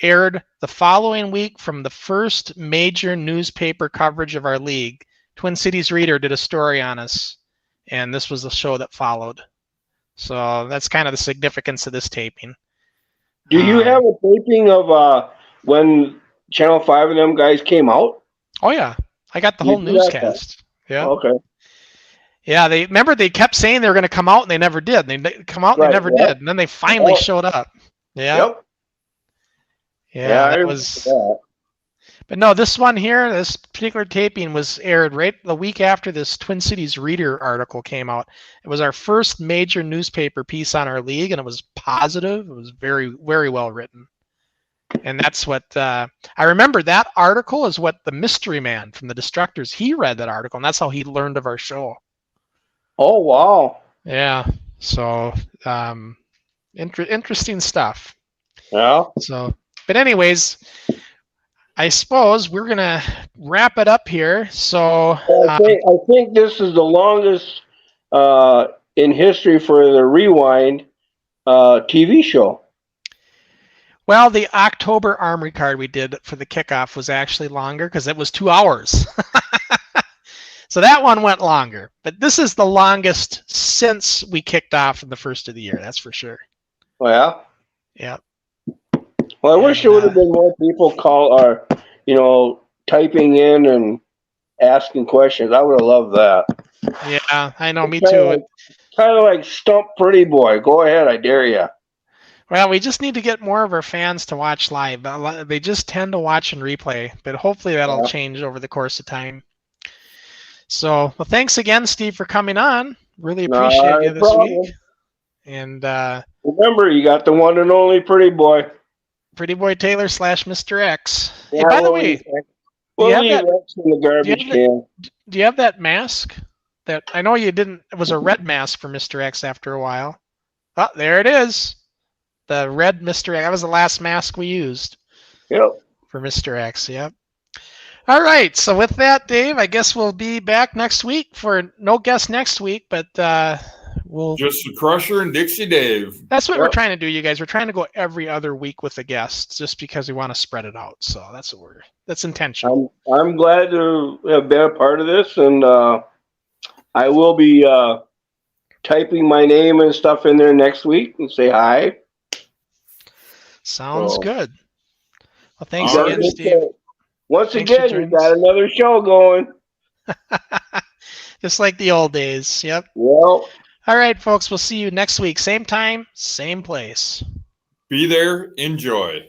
aired the following week from the first major newspaper coverage of our league. Twin Cities Reader did a story on us, and this was the show that followed. So that's kind of the significance of this taping.
Do you have a taping of when Channel 5 and them guys came out?
Oh, yeah. I got the whole newscast. Yeah.
Okay.
Yeah, they kept saying they were going to come out, and they never did. They come out, and they never did. And then they finally showed up. Yeah.
Yep.
Yeah, that was... That. But no, this one here, this particular taping was aired right the week after this Twin Cities Reader article came out. It was our first major newspaper piece on our league, and it was positive. It was very, very well written. And that's what I remember. That article is what the mystery man from the Destructors, he read that article, and that's how he learned of our show.
Oh, wow.
Yeah. So interesting stuff.
Yeah.
So, but anyways, I suppose we're going to wrap it up here. So
I think this is the longest in history for the Rewind TV show.
Well, the October Armory card we did for the kickoff was actually longer because it was 2 hours. So that one went longer. But this is the longest since we kicked off in the first of the year. That's for sure.
Oh, yeah?
Yeah.
Well, I wish there would have been more people typing in and asking questions. I would have loved that.
Yeah, I know. Me too.
Kind of like Stump Pretty Boy. Go ahead, I dare you.
Well, we just need to get more of our fans to watch live. They just tend to watch and replay, but hopefully that'll change over the course of time. So, well, thanks again, Steve, for coming on. Really appreciate you this week. And
remember, you got the one and only Pretty Boy.
Pretty Boy Taylor / Mr. X.
Yeah,
hey, by the way, do you have that mask? That I know you didn't. It was a red mask for Mr. X after a while. Oh, there it is. The red Mr. X. That was the last mask we used.
Yep.
For Mr. X. Yep. All right. So with that, Dave, I guess we'll be back next week for no guest next week, but we'll
just the Crossen and Dixie Dave.
That's what we're trying to do, you guys. We're trying to go every other week with a guest, just because we want to spread it out. So that's intentional.
I'm glad to have been a part of this, and I will be typing my name and stuff in there next week and say hi.
Sounds good. Well, thanks again, Steve.
Once again, you got another show going.
Just like the old days. Yep.
Well.
All right, folks. We'll see you next week. Same time, same place.
Be there. Enjoy.